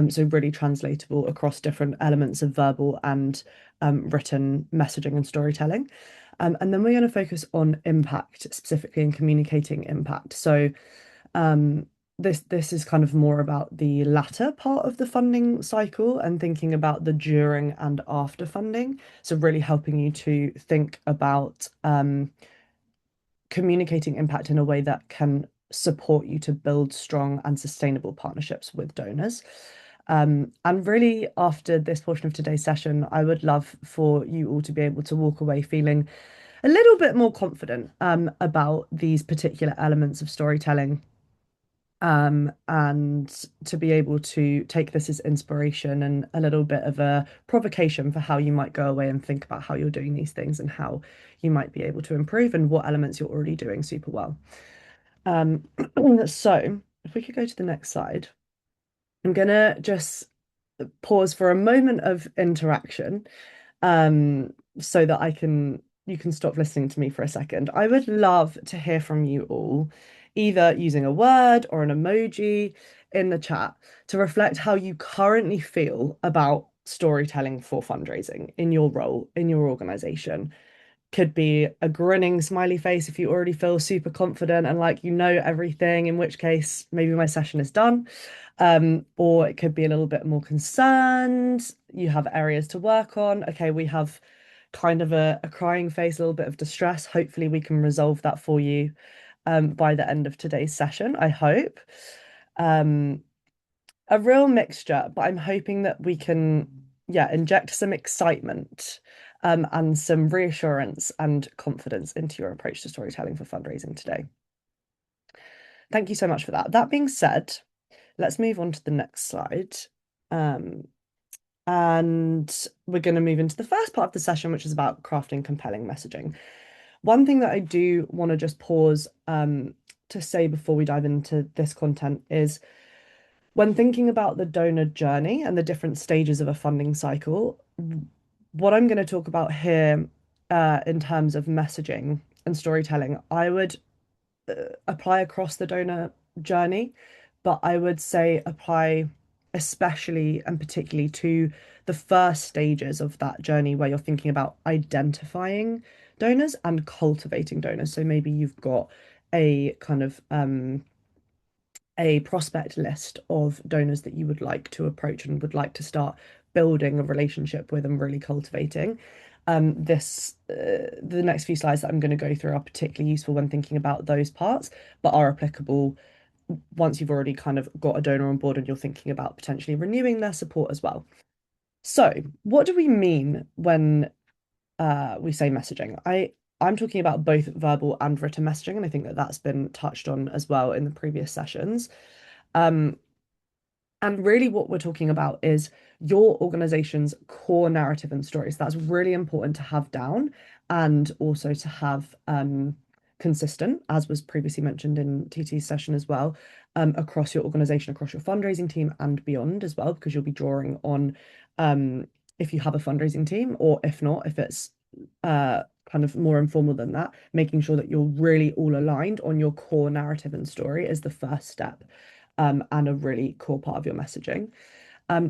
So really translatable across different elements of verbal and written messaging and storytelling. And then we're going to focus on impact, specifically in communicating impact. So this is kind of more about the latter part of the funding cycle and thinking about the during and after funding. So really helping you to think about communicating impact in a way that can support you to build strong and sustainable partnerships with donors. And really, after this portion of today's session, I would love for you all to be able to walk away feeling a little bit more confident about these particular elements of storytelling, and to be able to take this as inspiration and a little bit of a provocation for how you might go away and think about how you're doing these things and how you might be able to improve and what elements you're already doing super well. So if we could go to the next slide, I'm gonna just pause for a moment of interaction, so that I can you can stop listening to me for a second. I would love to hear from you all, either using a word or an emoji in the chat, to reflect how you currently feel about storytelling for fundraising in your role, in your organization. Could be a grinning smiley face if you already feel super confident and like you know everything, in which case maybe my session is done. Or it could be a little bit more concerned. You have areas to work on. Okay, we have kind of a crying face, a little bit of distress. Hopefully we can resolve that for you by the end of today's session, I hope. A real mixture, but I'm hoping that we can, inject some excitement and some reassurance and confidence into your approach to storytelling for fundraising today. Thank you so much for that. That being said, let's move on to the next slide. And we're going to move into the first part of the session, which is about crafting compelling messaging. One thing that I do want to just pause to say before we dive into this content is, when thinking about the donor journey and the different stages of a funding cycle, what I'm going to talk about here in terms of messaging and storytelling, I would apply across the donor journey, but I would say apply especially and particularly to the first stages of that journey, where you're thinking about identifying donors and cultivating donors. So maybe you've got a kind of a prospect list of donors that you would like to approach and would like to start building a relationship with and really cultivating. The next few slides that I'm going to go through are particularly useful when thinking about those parts, but are applicable once you've already kind of got a donor on board and you're thinking about potentially renewing their support as well. So what do we mean when we say messaging? I'm talking about both verbal and written messaging, and I think that that's been touched on as well in the previous sessions. And really what we're talking about is your organization's core narrative and story. So that's really important to have down, and also to have consistent, as was previously mentioned in Titi's session as well, across your organization, across your fundraising team and beyond as well, because you'll be drawing on if you have a fundraising team, or if not, if it's kind of more informal than that, making sure that you're really all aligned on your core narrative and story is the first step, and a really core part of your messaging.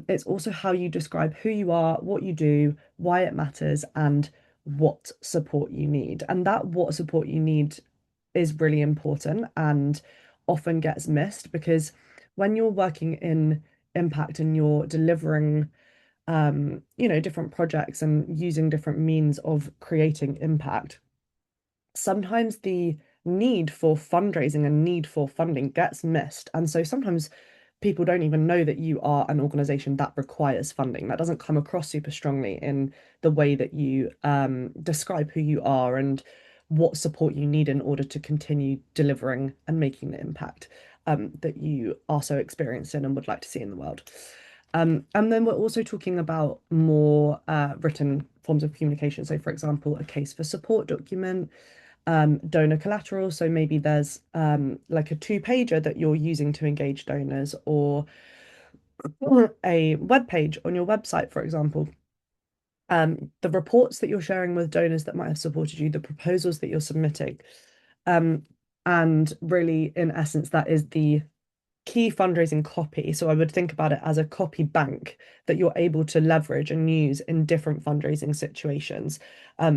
It's also how you describe who you are, what you do, why it matters, and what support you need. And that what support you need is really important and often gets missed, because when you're working in impact and you're delivering different projects and using different means of creating impact, sometimes the need for fundraising and need for funding gets missed. And so sometimes people don't even know that you are an organization that requires funding. That doesn't come across super strongly in the way that you describe who you are and what support you need in order to continue delivering and making the impact that you are so experienced in and would like to see in the world. And then we're also talking about more written forms of communication. So, for example, a case for support document, donor collateral. So maybe there's like a 2-pager that you're using to engage donors, or a web page on your website, for example. The reports that you're sharing with donors that might have supported you, the proposals that you're submitting. And really, in essence, that is the key fundraising copy. So I would think about it as a copy bank that you're able to leverage and use in different fundraising situations.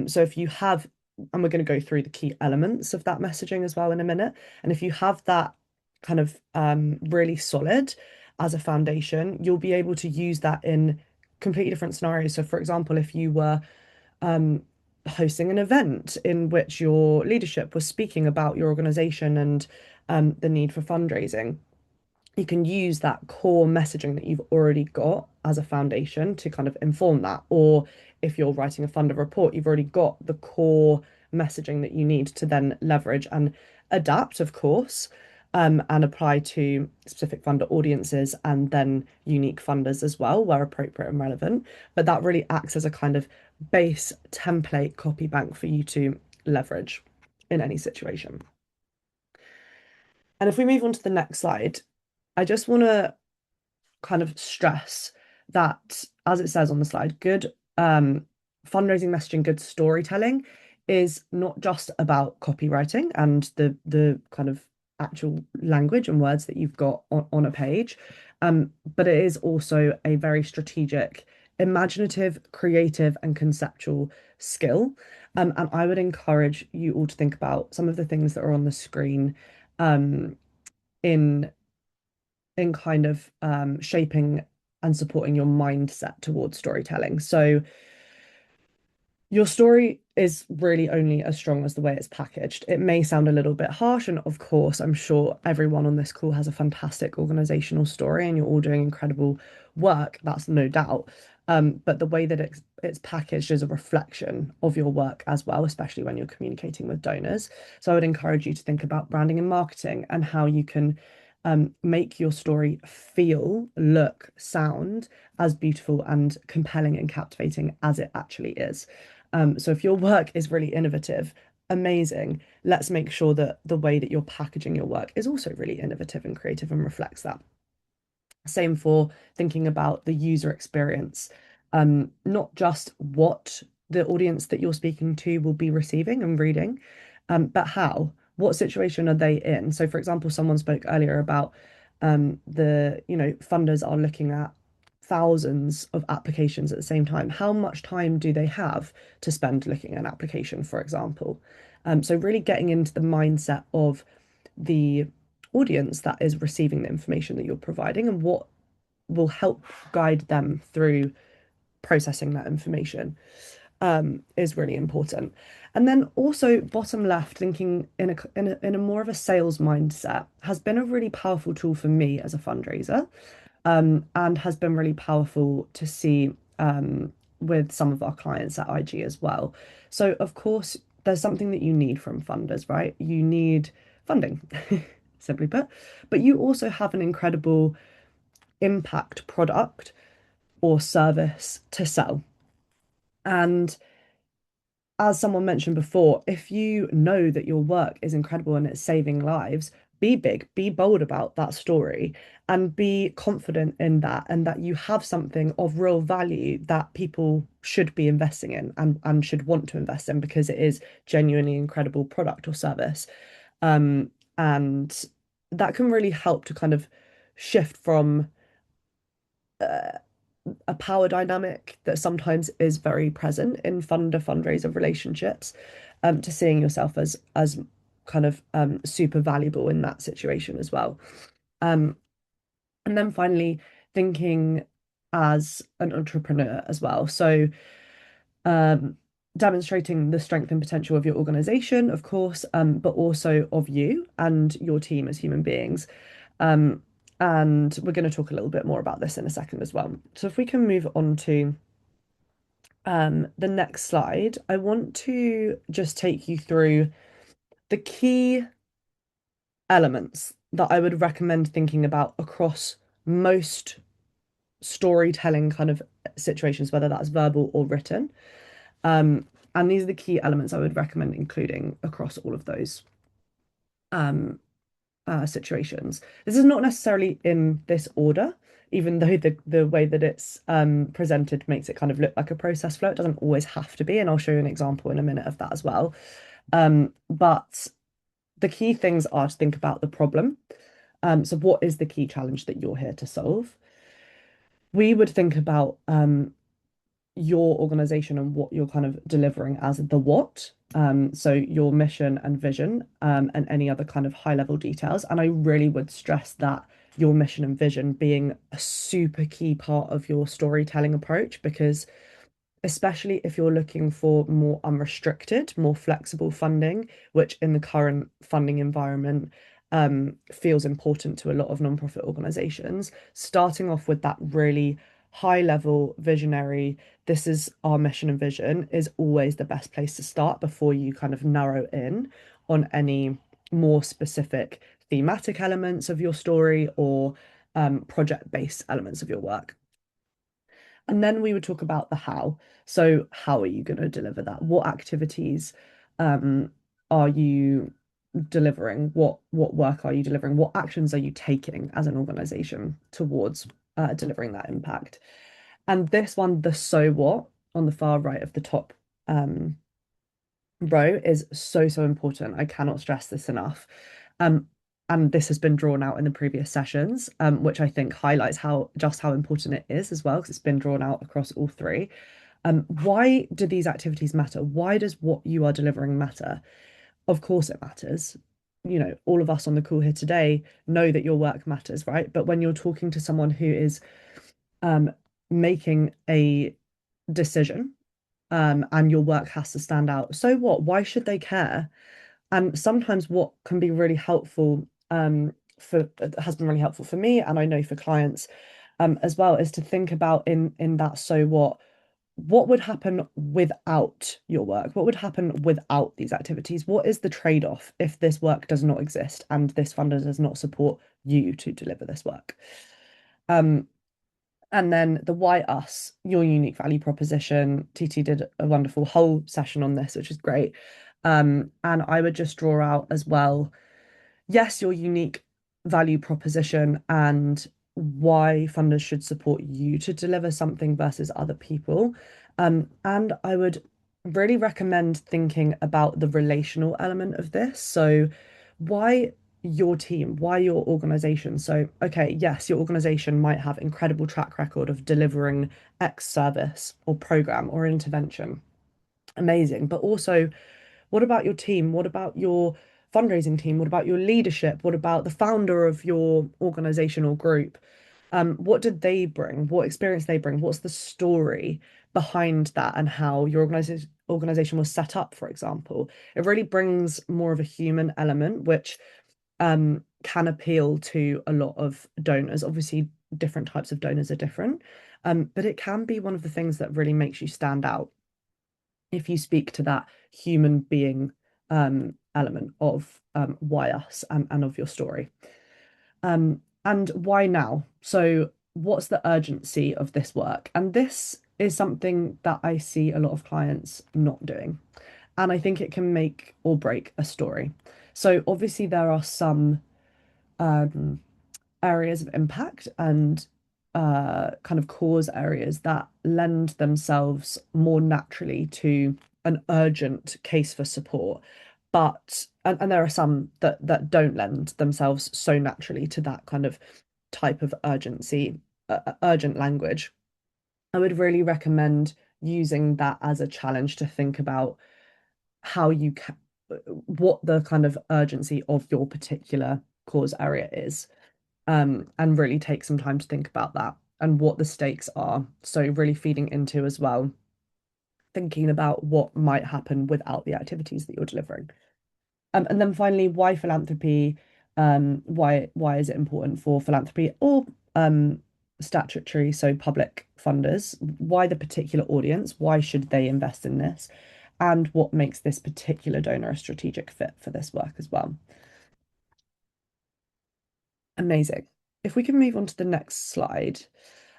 So if you have, and we're going to go through the key elements of that messaging as well in a minute, and if you have that kind of really solid as a foundation, you'll be able to use that in completely different scenarios. So for example, if you were hosting an event in which your leadership was speaking about your organization and the need for fundraising, you can use that core messaging that you've already got as a foundation to kind of inform that. Or if you're writing a funder report, you've already got the core messaging that you need to then leverage and adapt, of course, and apply to specific funder audiences and then unique funders as well, where appropriate and relevant. But that really acts as a kind of base template copy bank for you to leverage in any situation. And if we move on to the next slide, I just want to kind of stress that, as it says on the slide, good fundraising messaging, good storytelling is not just about copywriting and the kind of actual language and words that you've got on a page, but it is also a very strategic, imaginative, creative, and conceptual skill. And I would encourage you all to think about some of the things that are on the screen, in kind of shaping and supporting your mindset towards storytelling. So your story is really only as strong as the way it's packaged. It may sound a little bit harsh, and of course, I'm sure everyone on this call has a fantastic organizational story and you're all doing incredible work. That's no doubt. But the way that it's packaged is a reflection of your work as well, especially when you're communicating with donors. So I would encourage you to think about branding and marketing and how you can make your story feel, look, sound as beautiful and compelling and captivating as it actually is. So if your work is really innovative, amazing, let's make sure that the way that you're packaging your work is also really innovative and creative and reflects that. Same for thinking about the user experience, not just what the audience that you're speaking to will be receiving and reading, but how, what situation are they in? So, for example, someone spoke earlier about funders are looking at thousands of applications at the same time. How much time do they have to spend looking at an application, for example? So really getting into the mindset of the audience that is receiving the information that you're providing and what will help guide them through processing that information is really important. And then also bottom left, thinking in a more of a sales mindset has been a really powerful tool for me as a fundraiser, and has been really powerful to see with some of our clients at IG as well. So of course, there's something that you need from funders, right? You need funding, simply put, but you also have an incredible impact product or service to sell. And as someone mentioned before, if you know that your work is incredible and it's saving lives, be big, be bold about that story, and be confident in that, and that you have something of real value that people should be investing in and should want to invest in because it is genuinely incredible product or service. And that can really help to kind of shift from a power dynamic that sometimes is very present in fundraiser relationships, to seeing yourself as kind of super valuable in that situation as well. And then finally, thinking as an entrepreneur as well. So demonstrating the strength and potential of your organization, of course, but also of you and your team as human beings. And we're going to talk a little bit more about this in a second as well. So if we can move on to the next slide, I want to just take you through the key elements that I would recommend thinking about across most storytelling kind of situations, whether that's verbal or written. And these are the key elements I would recommend including across all of those situations. This is not necessarily in this order, even though the way that it's presented makes it kind of look like a process flow. It doesn't always have to be, and I'll show you an example in a minute of that as well. But the key things are to think about the problem. So what is the key challenge that you're here to solve? We would think about your organization and what you're kind of delivering as the what. So your mission and vision, and any other kind of high level details. And I really would stress that your mission and vision being a super key part of your storytelling approach, because especially if you're looking for more unrestricted, more flexible funding, which in the current funding environment feels important to a lot of nonprofit organizations, starting off with that really high level visionary, this is our mission and vision, is always the best place to start before you kind of narrow in on any more specific thematic elements of your story or project-based elements of your work. And then we would talk about the how. So how are you going to deliver that? What activities are you delivering? What work are you delivering? What actions are you taking as an organization towards delivering that impact? And this one, the so what, on the far right of the top row is so, so important. I cannot stress this enough. And this has been drawn out in the previous sessions, which I think highlights how important it is as well, because it's been drawn out across all three. Why do these activities matter? Why does what you are delivering matter? Of course it matters. You know, all of us on the call here today know that your work matters, right? But when you're talking to someone who is making a decision, and your work has to stand out, so what? Why should they care? And sometimes what can be really helpful, has been really helpful for me, and I know for clients, as well, is to think about in that so what would happen without your work? What would happen without these activities? What is the trade-off if this work does not exist and this funder does not support you to deliver this work? And then the why us, your unique value proposition. Titi did a wonderful whole session on this, which is great. And I would just draw out as well, yes, your unique value proposition and why funders should support you to deliver something versus other people. And I would really recommend thinking about the relational element of this. So why your team, why your organization? So, okay, yes, your organization might have incredible track record of delivering X service or program or intervention. Amazing. But also, what about your team? What about your fundraising team? What about your leadership? What about the founder of your organization or group? What did they bring? What experience they bring? What's the story behind that and how your organization was set up, for example? It really brings more of a human element, which can appeal to a lot of donors. Obviously, different types of donors are different, but it can be one of the things that really makes you stand out if you speak to that human being element of why us and of your story. And why now? So what's the urgency of this work? And this is something that I see a lot of clients not doing. And I think it can make or break a story. So obviously there are some areas of impact and kind of cause areas that lend themselves more naturally to an urgent case for support. But and there are some that don't lend themselves so naturally to that kind of type of urgency, urgent language. I would really recommend using that as a challenge to think about how you can, what the kind of urgency of your particular cause area is, and really take some time to think about that and what the stakes are. So really feeding into as well, thinking about what might happen without the activities that you're delivering. And then finally, why philanthropy? Why is it important for philanthropy or statutory, so public funders? Why the particular audience? Why should they invest in this? And what makes this particular donor a strategic fit for this work as well? Amazing. If we can move on to the next slide.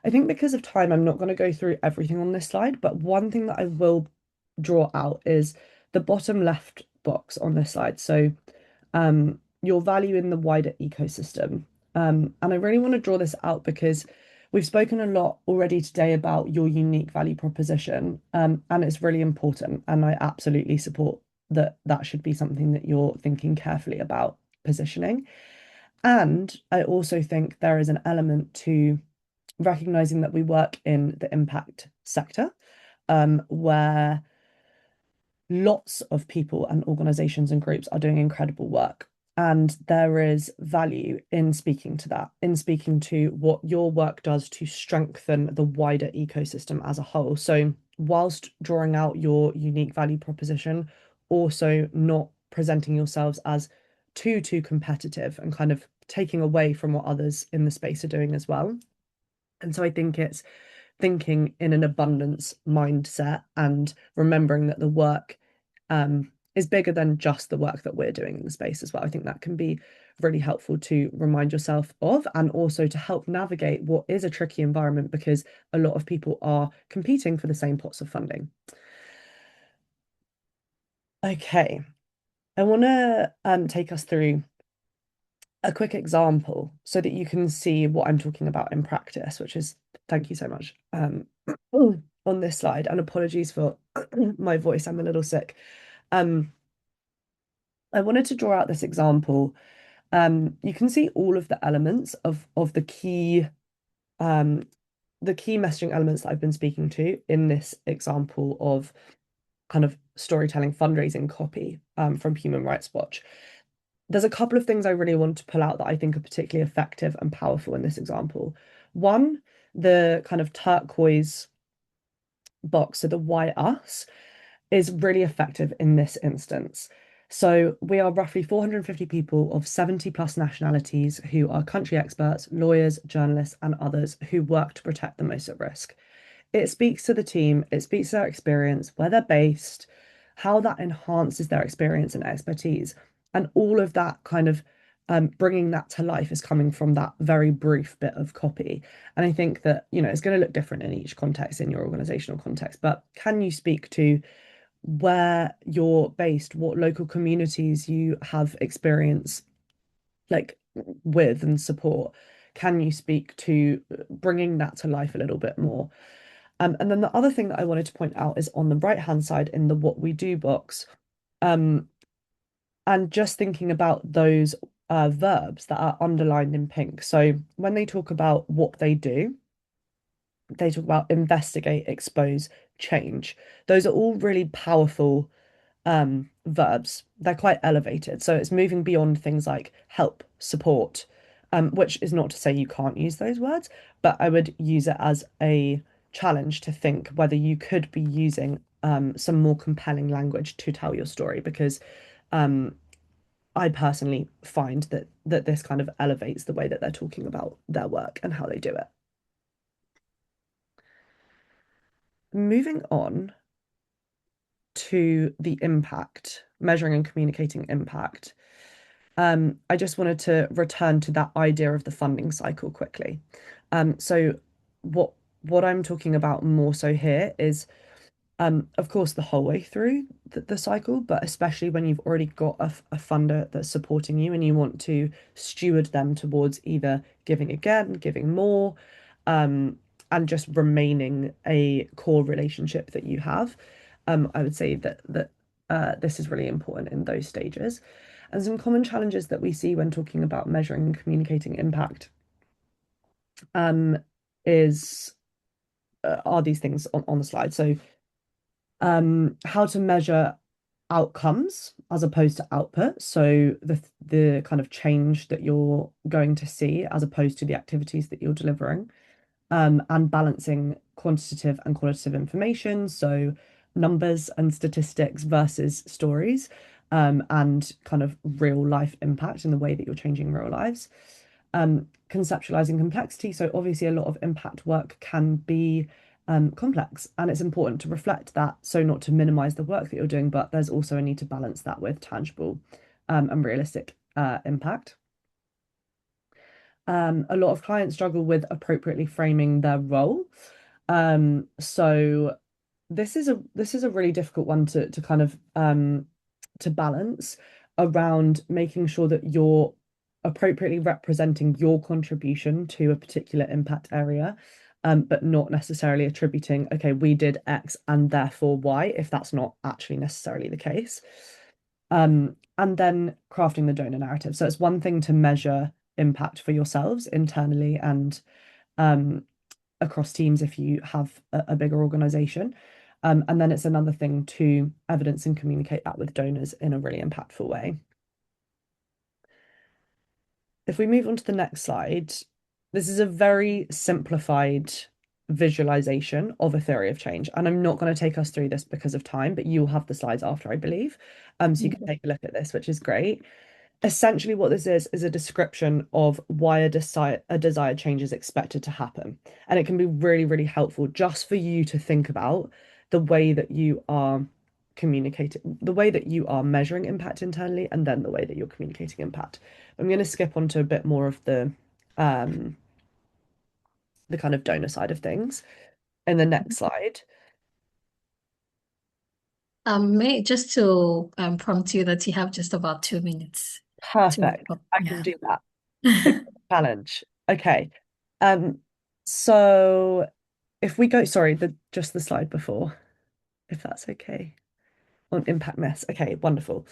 I think because of time, I'm not going to go through everything on this slide, but one thing that I will draw out is the bottom left box on this slide. So your value in the wider ecosystem. And I really want to draw this out because we've spoken a lot already today about your unique value proposition, and it's really important. And I absolutely support that should be something that you're thinking carefully about positioning. And I also think there is an element to recognizing that we work in the impact sector, where lots of people and organizations and groups are doing incredible work. And there is value in speaking to that, in speaking to what your work does to strengthen the wider ecosystem as a whole. So whilst drawing out your unique value proposition, also not presenting yourselves as too competitive and kind of taking away from what others in the space are doing as well. And so I think it's thinking in an abundance mindset and remembering that the work is bigger than just the work that we're doing in the space as well. I think that can be really helpful to remind yourself of, and also to help navigate what is a tricky environment because a lot of people are competing for the same pots of funding. Okay, I want to take us through a quick example so that you can see what I'm talking about in practice, which is, thank you so much, on this slide. And apologies for my voice, I'm a little sick. Um, I wanted to draw out this example. You can see all of the elements of the key messaging elements that I've been speaking to in this example of kind of storytelling fundraising copy from Human Rights Watch. There's a couple of things I really want to pull out that I think are particularly effective and powerful in this example. One, the kind of turquoise box, so the why us, is really effective in this instance. So we are roughly 450 people of 70 plus nationalities who are country experts, lawyers, journalists, and others who work to protect the most at risk. It speaks to the team, it speaks to their experience, where they're based, how that enhances their experience and expertise. And all of that kind of bringing that to life is coming from that very brief bit of copy. And I think that, it's going to look different in each context, in your organizational context. But can you speak to where you're based, what local communities you have experience like with and support? Can you speak to bringing that to life a little bit more? And then the other thing that I wanted to point out is on the right-hand side in the what we do box, and just thinking about those verbs that are underlined in pink. So when they talk about what they do, they talk about investigate, expose, change. Those are all really powerful verbs. They're quite elevated. So it's moving beyond things like help, support, which is not to say you can't use those words, but I would use it as a challenge to think whether you could be using some more compelling language to tell your story, because I personally find that this kind of elevates the way that they're talking about their work and how they do it. Moving on to the impact, measuring and communicating impact. I just wanted to return to that idea of the funding cycle quickly. So what I'm talking about more so here is, of course, the whole way through the cycle, but especially when you've already got a funder that's supporting you and you want to steward them towards either giving again, giving more, and just remaining a core relationship that you have. I would say that this is really important in those stages. And some common challenges that we see when talking about measuring and communicating impact is are these things on the slide. So how to measure outcomes as opposed to output. So the kind of change that you're going to see as opposed to the activities that you're delivering, and balancing quantitative and qualitative information. So numbers and statistics versus stories, and kind of real life impact in the way that you're changing real lives. Conceptualizing complexity. So obviously a lot of impact work can be complex, and it's important to reflect that. So not to minimize the work that you're doing, but there's also a need to balance that with tangible and realistic impact. A lot of clients struggle with appropriately framing their role. So this is a really difficult one to kind of to balance around making sure that you're appropriately representing your contribution to a particular impact area, but not necessarily attributing, okay, we did X and therefore Y, if that's not actually necessarily the case. And then crafting the donor narrative. So it's one thing to measure impact for yourselves internally and across teams if you have a bigger organization. And then it's another thing to evidence and communicate that with donors in a really impactful way. If we move on to the next slide, this is a very simplified visualization of a theory of change. And I'm not going to take us through this because of time, but you'll have the slides after, I believe. So you can take a look at this, which is great. Essentially, what this is a description of why a desired change is expected to happen. And it can be really, really helpful just for you to think about the way that you are communicating, the way that you are measuring impact internally, and then the way that you're communicating impact. I'm going to skip on to a bit more of the kind of donor side of things in the next slide. Just to prompt you that you have just about 2 minutes. Perfect. I can do that. Challenge. Okay. So if we go, sorry, just the slide before, if that's okay. On impact myths. Okay, wonderful.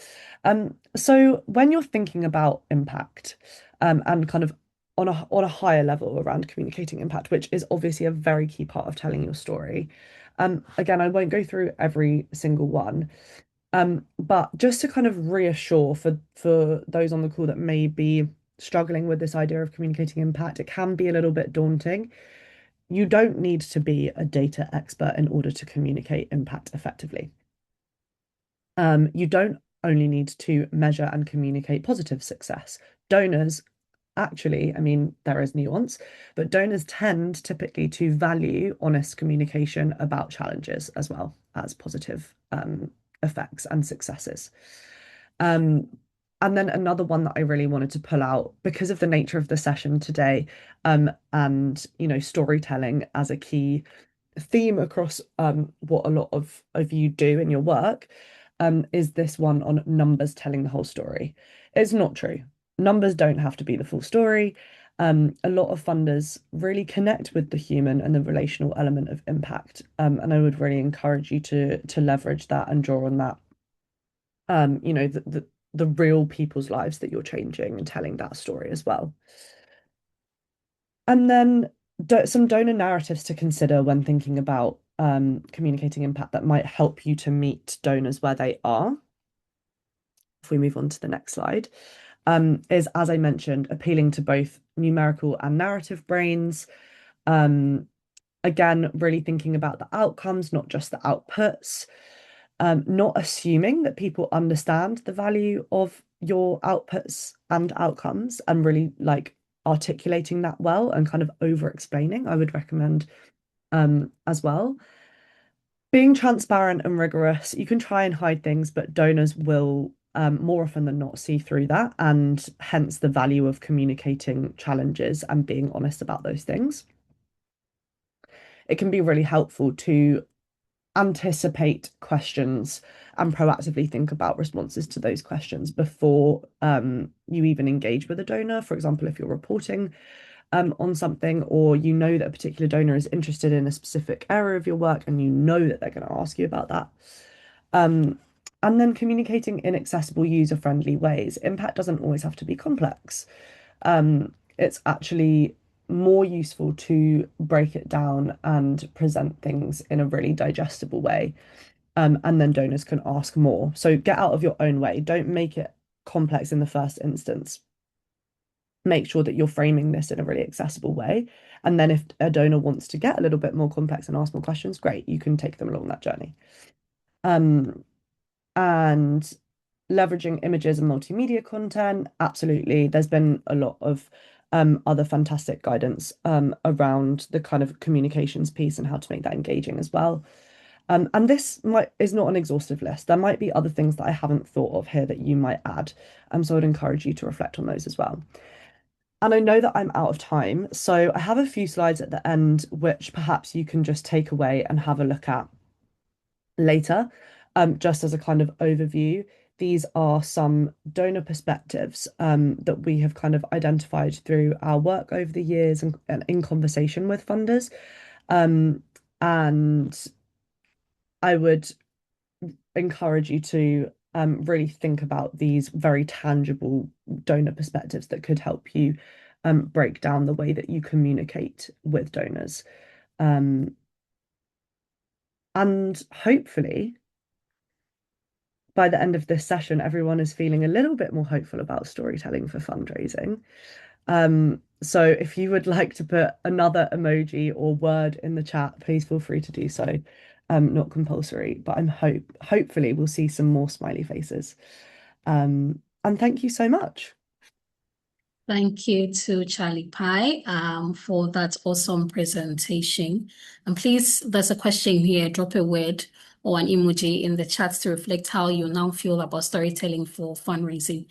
So when you're thinking about impact, and kind of on a higher level around communicating impact, which is obviously a very key part of telling your story. Again, I won't go through every single one. But just to kind of reassure for those on the call that may be struggling with this idea of communicating impact, it can be a little bit daunting. You don't need to be a data expert in order to communicate impact effectively. You don't only need to measure and communicate positive success. Donors, actually, I mean, there is nuance, but donors tend typically to value honest communication about challenges as well as positive effects and successes. And then another one that I really wanted to pull out because of the nature of the session today, and storytelling as a key theme across what a lot of you do in your work, is this one on numbers telling the whole story. It's not true. Numbers don't have to be the full story. A lot of funders really connect with the human and the relational element of impact. And I would really encourage you to leverage that and draw on that. The real people's lives that you're changing and telling that story as well. And then some donor narratives to consider when thinking about communicating impact that might help you to meet donors where they are. If we move on to the next slide, is, as I mentioned, appealing to both numerical and narrative brains. Again, really thinking about the outcomes, not just the outputs. Not assuming that people understand the value of your outputs and outcomes, and really like articulating that well and kind of over explaining, I would recommend as well. Being transparent and rigorous. You can try and hide things, but donors will more often than not see through that, and hence the value of communicating challenges and being honest about those things. It can be really helpful to anticipate questions and proactively think about responses to those questions before you even engage with a donor. For example, if you're reporting on something, or you know that a particular donor is interested in a specific area of your work and you know that they're going to ask you about that. And then communicating in accessible, user-friendly ways. Impact doesn't always have to be complex. It's actually more useful to break it down and present things in a really digestible way. And then donors can ask more. So get out of your own way. Don't make it complex in the first instance. Make sure that you're framing this in a really accessible way. And then if a donor wants to get a little bit more complex and ask more questions, great, you can take them along that journey. And leveraging images and multimedia content, absolutely. There's been a lot of other fantastic guidance around the kind of communications piece and how to make that engaging as well. And this is not an exhaustive list. There might be other things that I haven't thought of here that you might add. So I'd encourage you to reflect on those as well. And I know that I'm out of time, so I have a few slides at the end, which perhaps you can just take away and have a look at later, just as a kind of overview. These are some donor perspectives that we have kind of identified through our work over the years and in conversation with funders. And I would encourage you to really think about these very tangible donor perspectives that could help you break down the way that you communicate with donors. And hopefully, by the end of this session, everyone is feeling a little bit more hopeful about storytelling for fundraising. So if you would like to put another emoji or word in the chat, please feel free to do so. Not compulsory, but hopefully we'll see some more smiley faces. And thank you so much. Thank you to Charly Pie for that awesome presentation. And please, there's a question here, drop a word or an emoji in the chat to reflect how you now feel about storytelling for fundraising.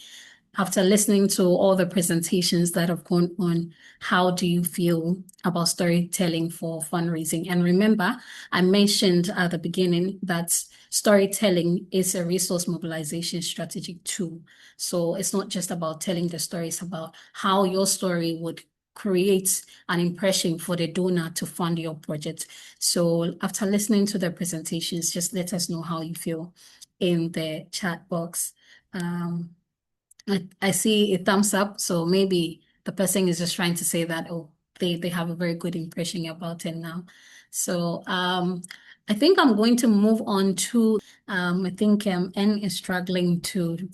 After listening to all the presentations that have gone on, how do you feel about storytelling for fundraising? And remember, I mentioned at the beginning that storytelling is a resource mobilization strategic tool. So it's not just about telling the story, it's about how your story would create an impression for the donor to fund your project. So after listening to the presentations, just let us know how you feel. in the chat box. I see a thumbs up, so maybe the person is just trying to say that, oh, they have a very good impression about it now. So I think I'm going to move on to I think N is struggling to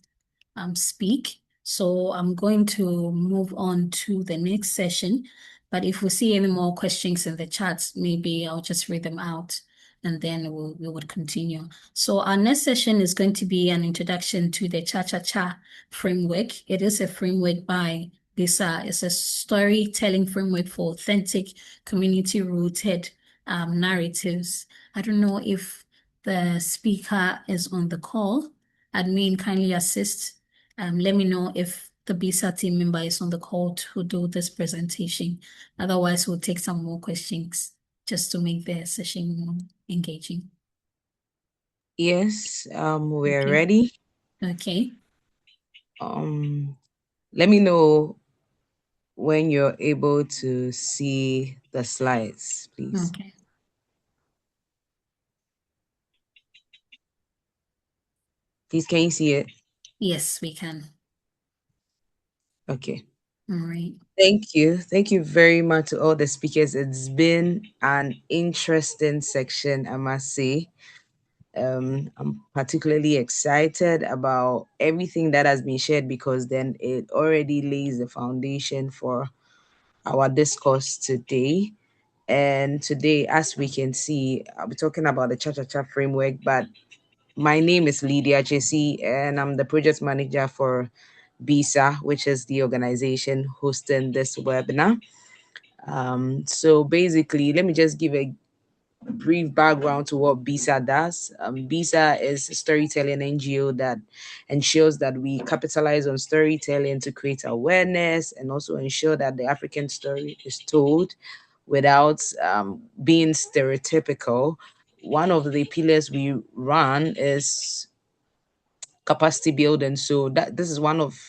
speak. So I'm going to move on to the next session. But if we see any more questions in the chats, maybe I'll just read them out and then we would continue. So our next session is going to be an introduction to the Cha-Cha-Cha framework. It is a framework by B.ISA. It's a storytelling framework for authentic, community-rooted narratives. I don't know if the speaker is on the call. Admin, kindly assist. Let me know if the B.ISA team member is on the call to do this presentation. Otherwise, we'll take some more questions just to make the session more engaging. Yes, we're Okay. ready. Okay. Let me know when you're able to see the slides, please. Okay. Please, can you see it? Yes, we can. Okay. All right. Thank you. Thank you very much to all the speakers. It's been an interesting section, I must say. I'm particularly excited about everything that has been shared because then it already lays the foundation for our discourse today. And today, as we can see, I'll be talking about the Cha-Cha-Cha framework, but my name is Lydia JC, and I'm the project manager for B.ISA, which is the organization hosting this webinar. So basically, let me just give a brief background to what B.ISA does. B.ISA is a storytelling NGO that ensures that we capitalize on storytelling to create awareness and also ensure that the African story is told without being stereotypical. One of the pillars we run is capacity building. So that this is one of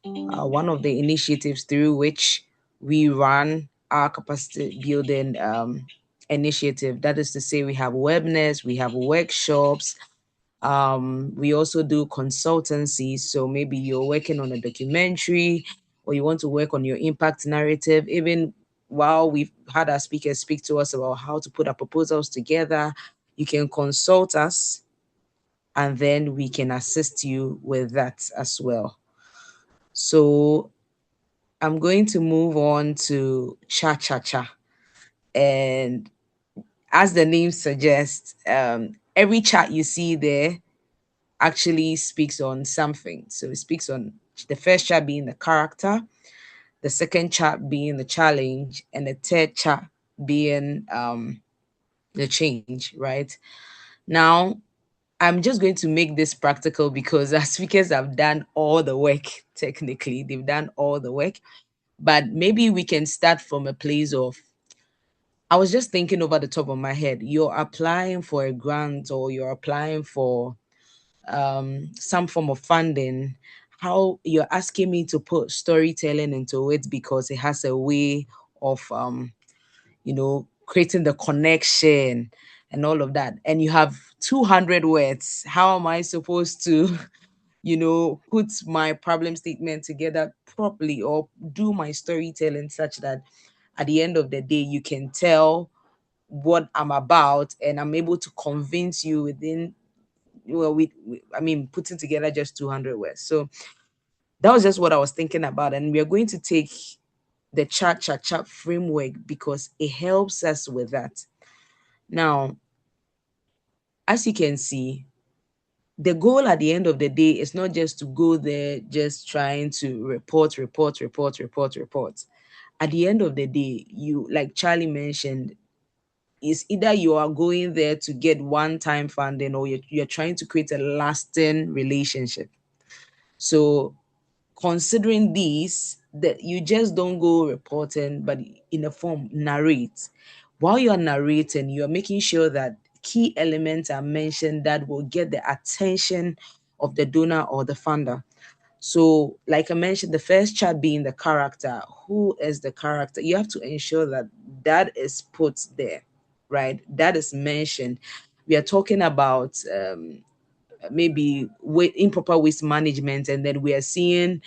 the initiatives through which we run our capacity building initiative. That is to say, we have webinars, we have workshops, we also do consultancy. So maybe you're working on a documentary or you want to work on your impact narrative, even while we've had our speakers speak to us about how to put our proposals together, you can consult us and then we can assist you with that as well. So I'm going to move on to Cha-Cha-Cha. And as the name suggests, every chat you see there actually speaks on something. So it speaks on the first chat being the character, the second chat being the challenge, and the third chat being the change, right? Now, I'm just going to make this practical because our speakers have done all the work, technically. They've done all the work. But maybe we can start from a place of, I was just thinking over the top of my head, you're applying for a grant or you're applying for some form of funding, how you're asking me to put storytelling into it because it has a way of, creating the connection and all of that. And you have 200 words. How am I supposed to, put my problem statement together properly or do my storytelling such that at the end of the day, you can tell what I'm about and I'm able to convince you within, putting together just 200 words. So that was just what I was thinking about. And we are going to take the Cha-Cha-Cha framework because it helps us with that. Now, as you can see, the goal at the end of the day is not just to go there, just trying to report. At the end of the day, you, like Charly mentioned, is either you are going there to get one-time funding or you're trying to create a lasting relationship. So considering these, that you just don't go reporting, but in a form narrate. While you're narrating, you're making sure that key elements are mentioned that will get the attention of the donor or the funder. So, like I mentioned, the first chat being the character. Who is the character? You have to ensure that that is put there, right? That is mentioned. We are talking about maybe improper waste management, and then we are seeing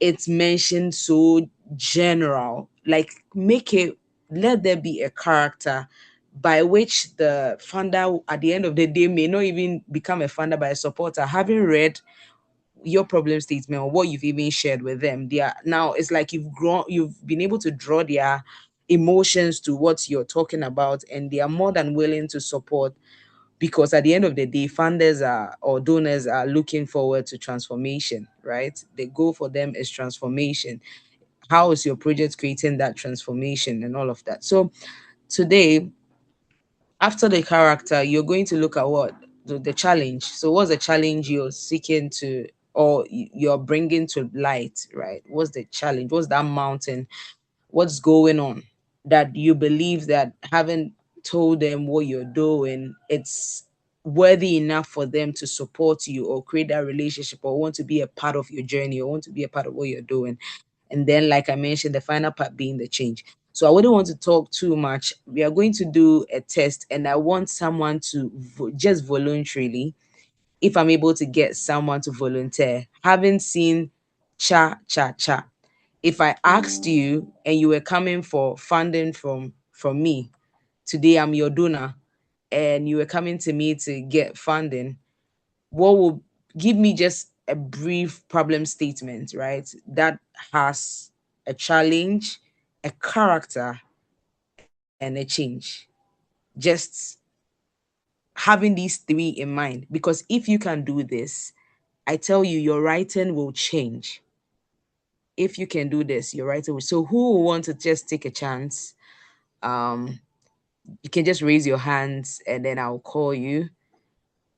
it's mentioned so general. Like, let there be a character by which the funder at the end of the day may not even become a funder but a supporter, having read your problem statement or what you've even shared with them. They are now, it's like you've been able to draw their emotions to what you're talking about, and they are more than willing to support, because at the end of the day, funders or donors are looking forward to transformation, right? The goal for them is transformation. How is your project creating that transformation and all of that? So today, after the character, you're going to look at what the challenge. So what's the challenge you're seeking to, or you're bringing to light, right? What's the challenge? What's that mountain? What's going on that you believe that having told them what you're doing, it's worthy enough for them to support you or create that relationship or want to be a part of your journey or want to be a part of what you're doing? And then, like I mentioned, the final part being the change. So I wouldn't want to talk too much. We are going to do a test, and I want someone to just voluntarily, if I'm able to get someone to volunteer, having seen cha cha cha. If I asked you and you were coming for funding from me, today I'm your donor, and you were coming to me to get funding, what will give me just a brief problem statement, right? That has a challenge, a character, and a change. Just having these three in mind, because if you can do this, I tell you, your writing will change. If you can do this, your writing will. So who will want to just take a chance? You can just raise your hands and then I'll call you.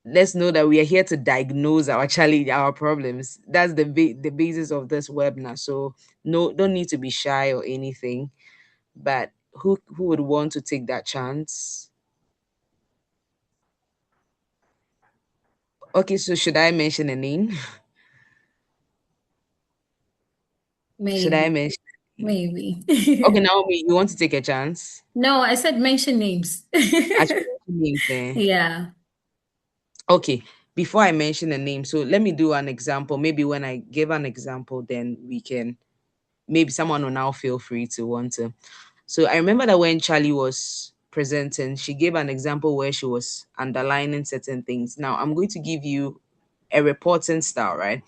Let's know that we are here to diagnose our challenge, our problems. That's the basis of this webinar. So no, don't need to be shy or anything. But who would want to take that chance? Okay, so should I mention a name? Should I Maybe, mention? maybe. Okay, Naomi, you want to take a chance? No, I said mention names. I should mention names then. Yeah. Okay, before I mention a name, so let me do an example. Maybe when I give an example, then we can, maybe someone will now feel free to want to. So I remember that when Charly was presenting, she gave an example where she was underlining certain things. Now I'm going to give you a reporting style, right?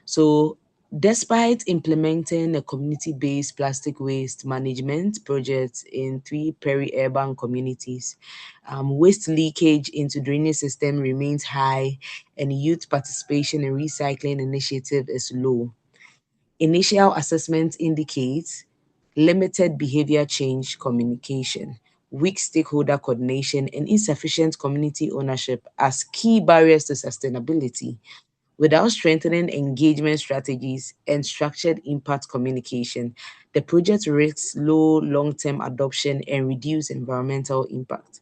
So despite implementing a community-based plastic waste management project in 3 peri-urban communities, waste leakage into drainage system remains high and youth participation in recycling initiative is low. Initial assessment indicates limited behavior change communication, weak stakeholder coordination, and insufficient community ownership as key barriers to sustainability. Without strengthening engagement strategies and structured impact communication, the project risks low long-term adoption and reduced environmental impact.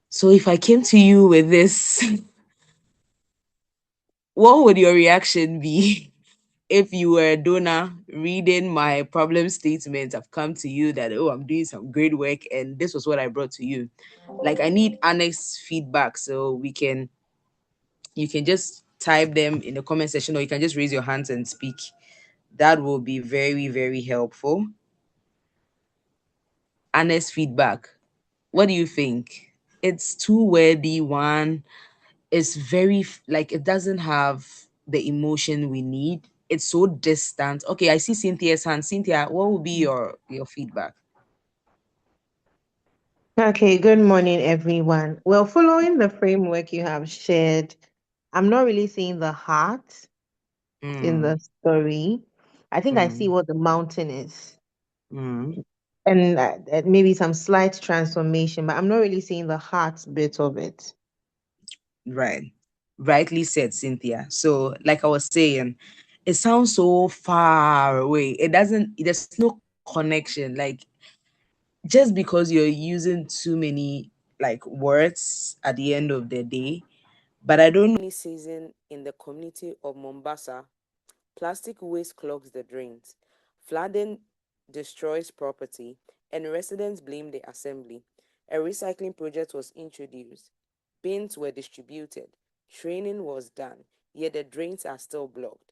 So if I came to you with this, what would your reaction be? If you were a donor reading my problem statement, I've come to you that, oh, I'm doing some great work and this was what I brought to you. Like, I need honest feedback so you can just type them in the comment section, or you can just raise your hands and speak. That will be very, very helpful. Honest feedback. What do you think? It's too wordy. One, it's very, like, it doesn't have the emotion we need. It's so distant. Okay, I see Cynthia's hand. Cynthia, what would be your feedback? Okay, good morning, everyone. Well, following the framework you have shared, I'm not really seeing the heart in the Mm, story. I think I see mm, what the mountain is, mm. and maybe some slight transformation, but I'm not really seeing the heart bit of it. Right. Rightly said, Cynthia. So, like I was saying, it sounds so far away. There's no connection. Like, just because you're using too many like words at the end of the day. But I don't know. Season in the community of Mombasa, plastic waste clogs the drains, flooding destroys property, and residents blame the assembly. A recycling project was introduced. Bins were distributed. Training was done, yet the drains are still blocked.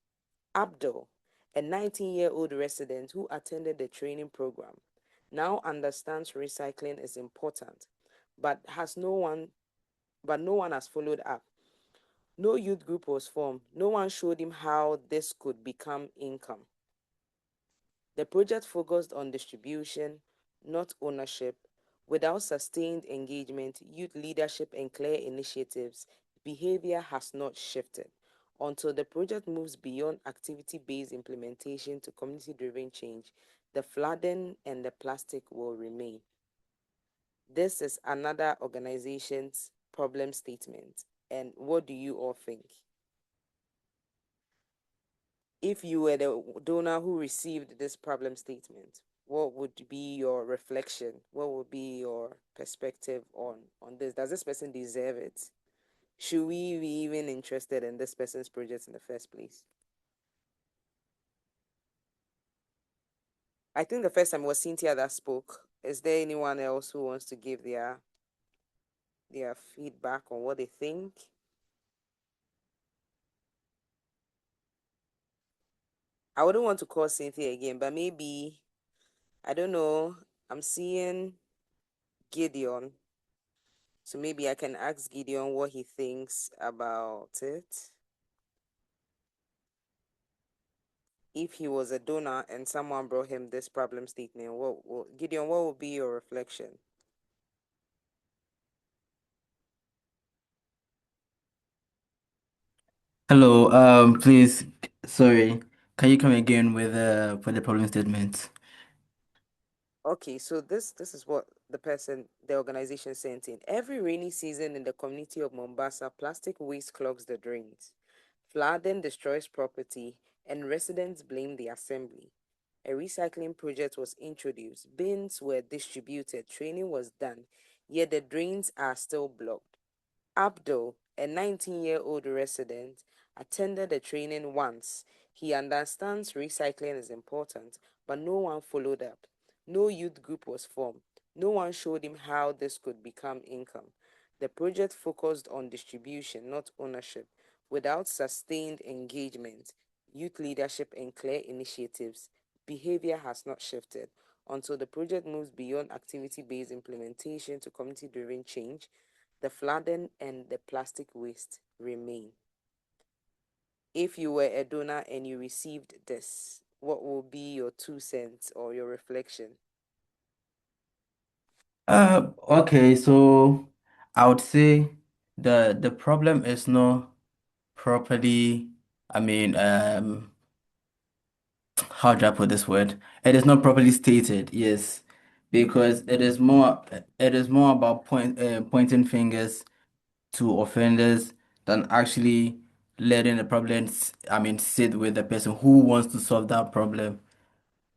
Abdul, a 19-year-old resident who attended the training program, now understands recycling is important, but no one has followed up. No youth group was formed. No one showed him how this could become income. The project focused on distribution, not ownership. Without sustained engagement, youth leadership, and clear initiatives, behavior has not shifted. Until the project moves beyond activity-based implementation to community-driven change, the flooding and the plastic will remain. This is another organization's problem statement. And what do you all think? If you were the donor who received this problem statement, what would be your reflection? What would be your perspective on this? Does this person deserve it? Should we be even interested in this person's project in the first place? I think the first time it was Cynthia that spoke. Is there anyone else who wants to give their feedback on what they think? I wouldn't want to call Cynthia again, but maybe, I don't know, I'm seeing Gideon. So maybe I can ask Gideon what he thinks about it. If he was a donor and someone brought him this problem statement, Gideon, what would be your reflection? Hello, please, sorry, can you come again with for the problem statement? Okay, so this is what the organization sent in. Every rainy season in the community of Mombasa, plastic waste clogs the drains. Flooding destroys property, and residents blame the assembly. A recycling project was introduced, bins were distributed, training was done, yet the drains are still blocked. Abdul, a 19-year-old resident, attended the training once. He understands recycling is important, but no one followed up. No youth group was formed. No one showed him how this could become income. The project focused on distribution, not ownership. Without sustained engagement, youth leadership, and clear initiatives, behavior has not shifted. Until the project moves beyond activity-based implementation to community-driven change, the flooding and the plastic waste remain. If you were a donor and you received this, what will be your 2 cents or your reflection? Okay, so I would say the problem is not properly, I mean, how do I put this word? It is not properly stated, yes, because it is more about pointing fingers to offenders than actually letting the problem, sit with the person who wants to solve that problem.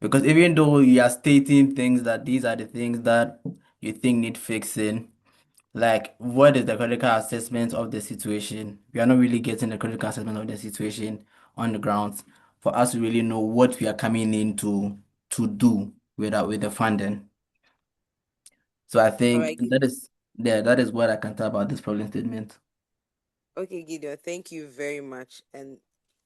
Because even though you are stating things that these are the things that you think need fixing, like what is the critical assessment of the situation? We are not really getting the critical assessment of the situation on the grounds for us to really know what we are coming in to do with the funding. So I All think right, that is what I can tell about this problem statement. okay, Gideon, thank you very much. And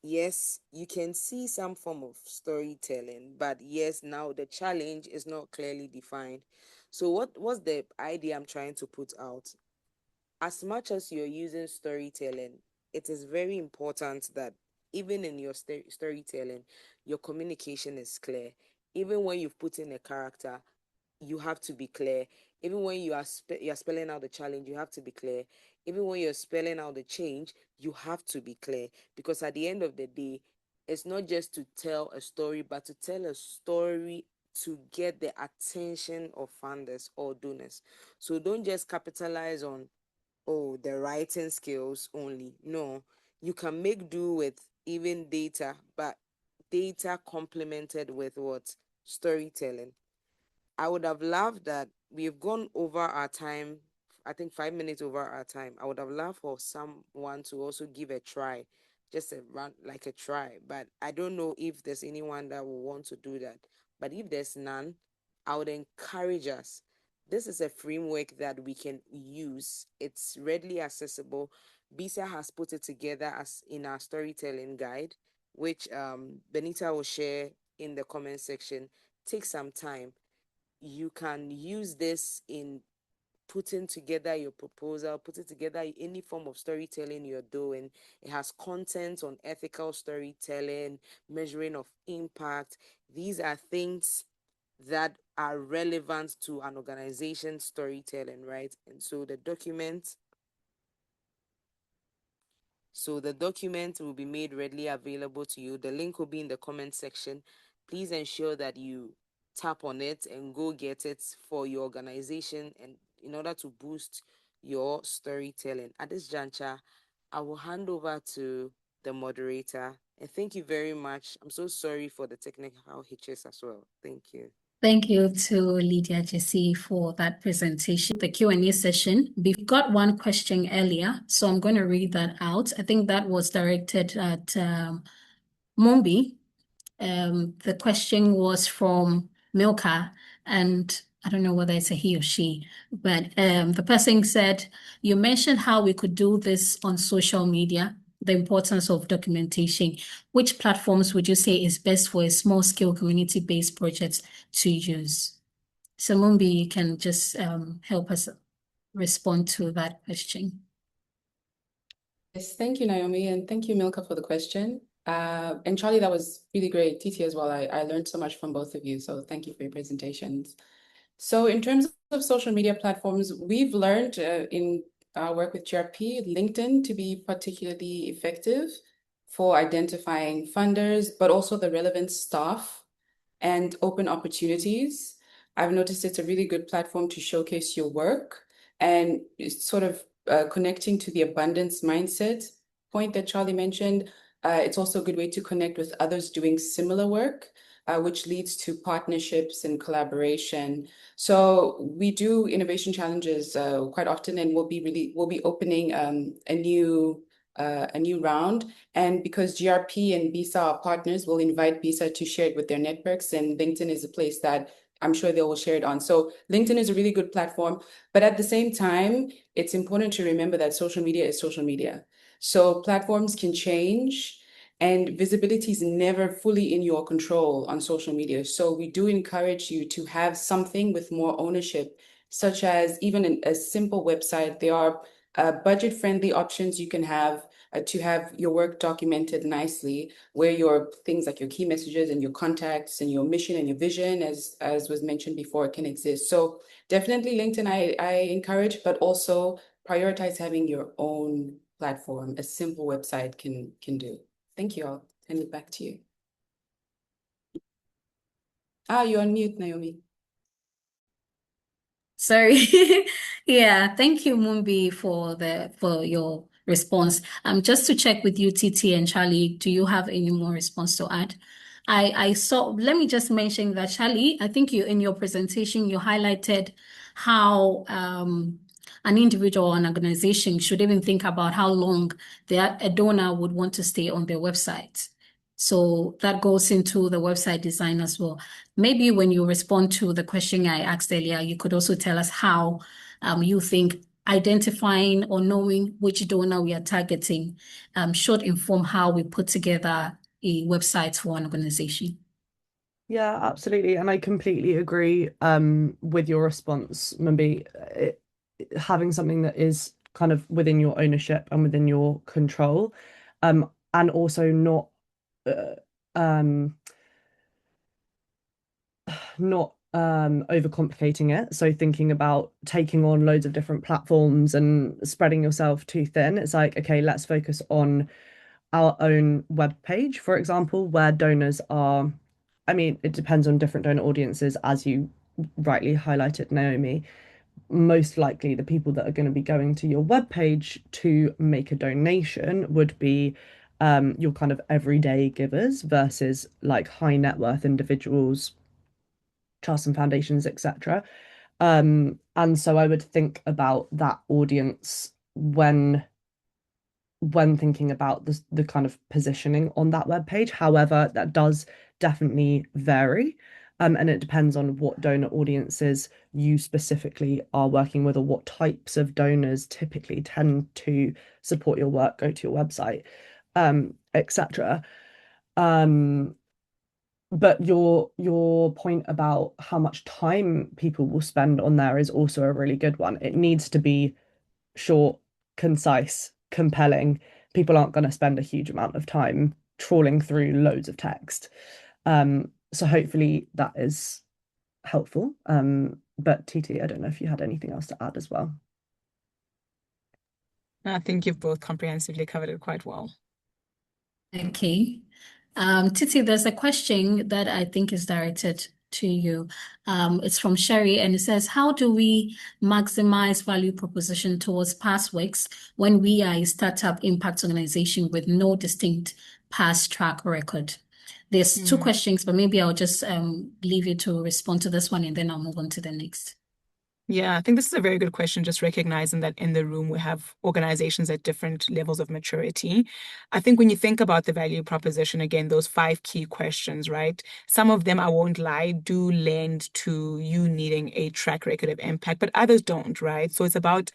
yes, you can see some form of storytelling, but yes, now the challenge is not clearly defined. So what's the idea I'm trying to put out? As much as you're using storytelling, it is very important that even in your storytelling, your communication is clear. Even when you've put in a character, you have to be clear. Even when you are spelling out the challenge, you have to be clear. Even when you're spelling out the change, you have to be clear. Because at the end of the day, it's not just to tell a story, but to tell a story to get the attention of funders or donors. So don't just capitalize on, oh, the writing skills only. No, you can make do with even data, but data complemented with what? Storytelling. I would have loved that we've gone over our time, I think 5 minutes over our time. I would have loved for someone to also give a try, just a run like a try. But I don't know if there's anyone that will want to do that. But if there's none, I would encourage us this is a framework that we can use. It's readily accessible. B.ISA has put it together as in our storytelling guide, which Benita will share in the comment section. Take some time. You can use this in putting together your proposal, putting together any form of storytelling you're doing. It has content on ethical storytelling, measuring of impact. These are things that are relevant to an organization's storytelling, right? And so the document will be made readily available to you. The link will be in the comment section. Please ensure that you tap on it and go get it for your organization and in order to boost your storytelling. At this juncture, I will hand over to the moderator. And thank you very much. I'm so sorry for the technical hitches as well. Thank you. Thank you to Lydia Jesse for that presentation. The Q&A session. We got one question earlier, so I'm going to read that out. I think that was directed at Mumbi. The question was from Milka, and I don't know whether it's a he or she, but the person said, you mentioned how we could do this on social media, the importance of documentation. Which platforms would you say is best for a small scale community-based project to use? So Mumbi, you can just help us respond to that question. Yes, thank you, Naomi, and thank you, Milka, for the question. And Charly, that was really great. Titi as well. I learned so much from both of you, so thank you for your presentations. So in terms of social media platforms, we've learned in our work with GRP, LinkedIn to be particularly effective for identifying funders, but also the relevant staff and open opportunities. I've noticed it's a really good platform to showcase your work and it's sort of connecting to the abundance mindset point that Charly mentioned. It's also a good way to connect with others doing similar work, which leads to partnerships and collaboration. So we do innovation challenges quite often, and we'll be opening a new round. And because GRP and B.ISA are partners, we'll invite B.ISA to share it with their networks, and LinkedIn is a place that I'm sure they will share it on. So LinkedIn is a really good platform, but at the same time, it's important to remember that social media is social media. So platforms can change and visibility is never fully in your control on social media. So we do encourage you to have something with more ownership, such as even a simple website. There are budget-friendly options you can have to have your work documented nicely, where your things like your key messages and your contacts and your mission and your vision, as was mentioned before, can exist. So definitely LinkedIn I encourage, but also prioritize having your own platform. A simple website can do. Thank you all. Hand it back to you. You're on mute, Naomi. Sorry. Yeah, thank you, Mumbi, for your response. Just to check with you, Titi and Charly, do you have any more response to add? I saw, let me just mention that, Charly, I think in your presentation, you highlighted how an individual or an organization should even think about how long a donor would want to stay on their website. So that goes into the website design as well. Maybe when you respond to the question I asked earlier, you could also tell us how you think identifying or knowing which donor we are targeting should inform how we put together a website for an organization. Yeah, absolutely. And I completely agree with your response, Mumbi. Having something that is kind of within your ownership and within your control, and also not overcomplicating it. So thinking about taking on loads of different platforms and spreading yourself too thin. It's like, okay, let's focus on our own web page, for example, where donors are, I mean, it depends on different donor audiences, as you rightly highlighted, Naomi. Most likely the people that are going to be going to your webpage to make a donation would be your kind of everyday givers versus like high net worth individuals, trusts and foundations, etc. And so I would think about that audience when thinking about the kind of positioning on that webpage. However, that does definitely vary. And it depends on what donor audiences you specifically are working with, or what types of donors typically tend to support your work, go to your website, etc. But your point about how much time people will spend on there is also a really good one. It needs to be short, concise, compelling. People aren't going to spend a huge amount of time trawling through loads of text. So hopefully that is helpful. But Titi, I don't know if you had anything else to add as well. I think you've both comprehensively covered it quite well. Okay. Titi, there's a question that I think is directed to you. It's from Sherry, and it says, how do we maximize value proposition towards past works when we are a startup impact organization with no distinct past track record? There's two questions, but maybe I'll just leave you to respond to this one, and then I'll move on to the next. Yeah, I think this is a very good question, just recognizing that in the room we have organizations at different levels of maturity. I think when you think about the value proposition, again, those 5 key questions, right? Some of them, I won't lie, do lend to you needing a track record of impact, but others don't, right? So it's about,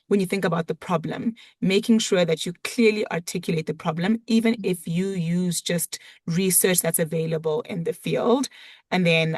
when you think about the problem, making sure that you clearly articulate the problem, even if you use just research that's available in the field. And then,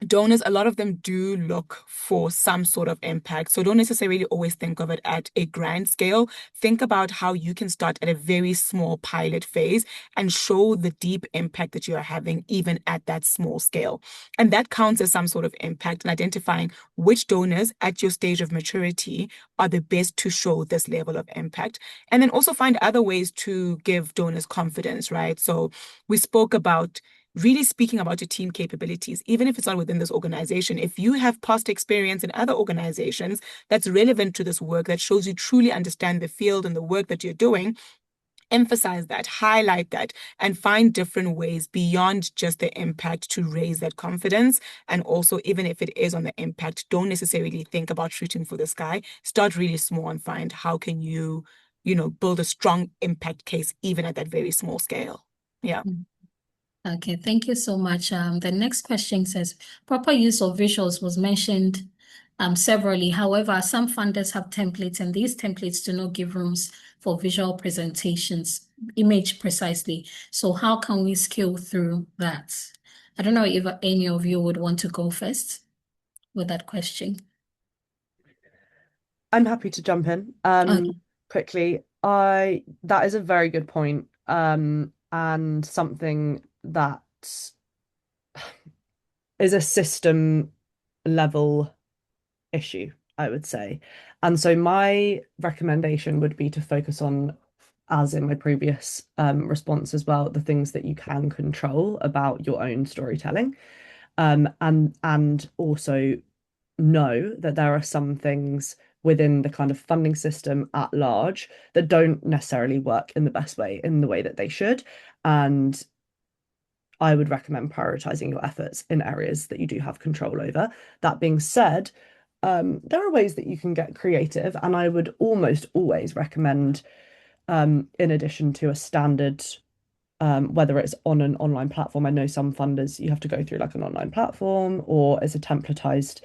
donors, a lot of them do look for some sort of impact. So don't necessarily always think of it at a grand scale. Think about how you can start at a very small pilot phase and show the deep impact that you are having even at that small scale. And that counts as some sort of impact, and identifying which donors at your stage of maturity are the best to show this level of impact. And then also find other ways to give donors confidence, right? So we spoke about really speaking about your team capabilities, even if it's not within this organization. If you have past experience in other organizations that's relevant to this work, that shows you truly understand the field and the work that you're doing, emphasize that, highlight that, and find different ways beyond just the impact to raise that confidence. And also, even if it is on the impact, don't necessarily think about shooting for the sky. Start really small and find how can you, build a strong impact case even at that very small scale. Yeah. Okay, thank you so much. The next question says, proper use of visuals was mentioned severally. However, some funders have templates, and these templates do not give rooms for visual presentations, image precisely. So how can we scale through that? I don't know if any of you would want to go first with that question. I'm happy to jump in quickly. That is a very good point, and something that is a system level issue, I would say. And so my recommendation would be to focus on, as in my previous response as well, the things that you can control about your own storytelling, and also know that there are some things within the kind of funding system at large that don't necessarily work in the best way, in the way that they should. And I would recommend prioritizing your efforts in areas that you do have control over. That being said, there are ways that you can get creative, and I would almost always recommend, in addition to a standard, whether it's on an online platform. I know some funders, you have to go through like an online platform or as a templatized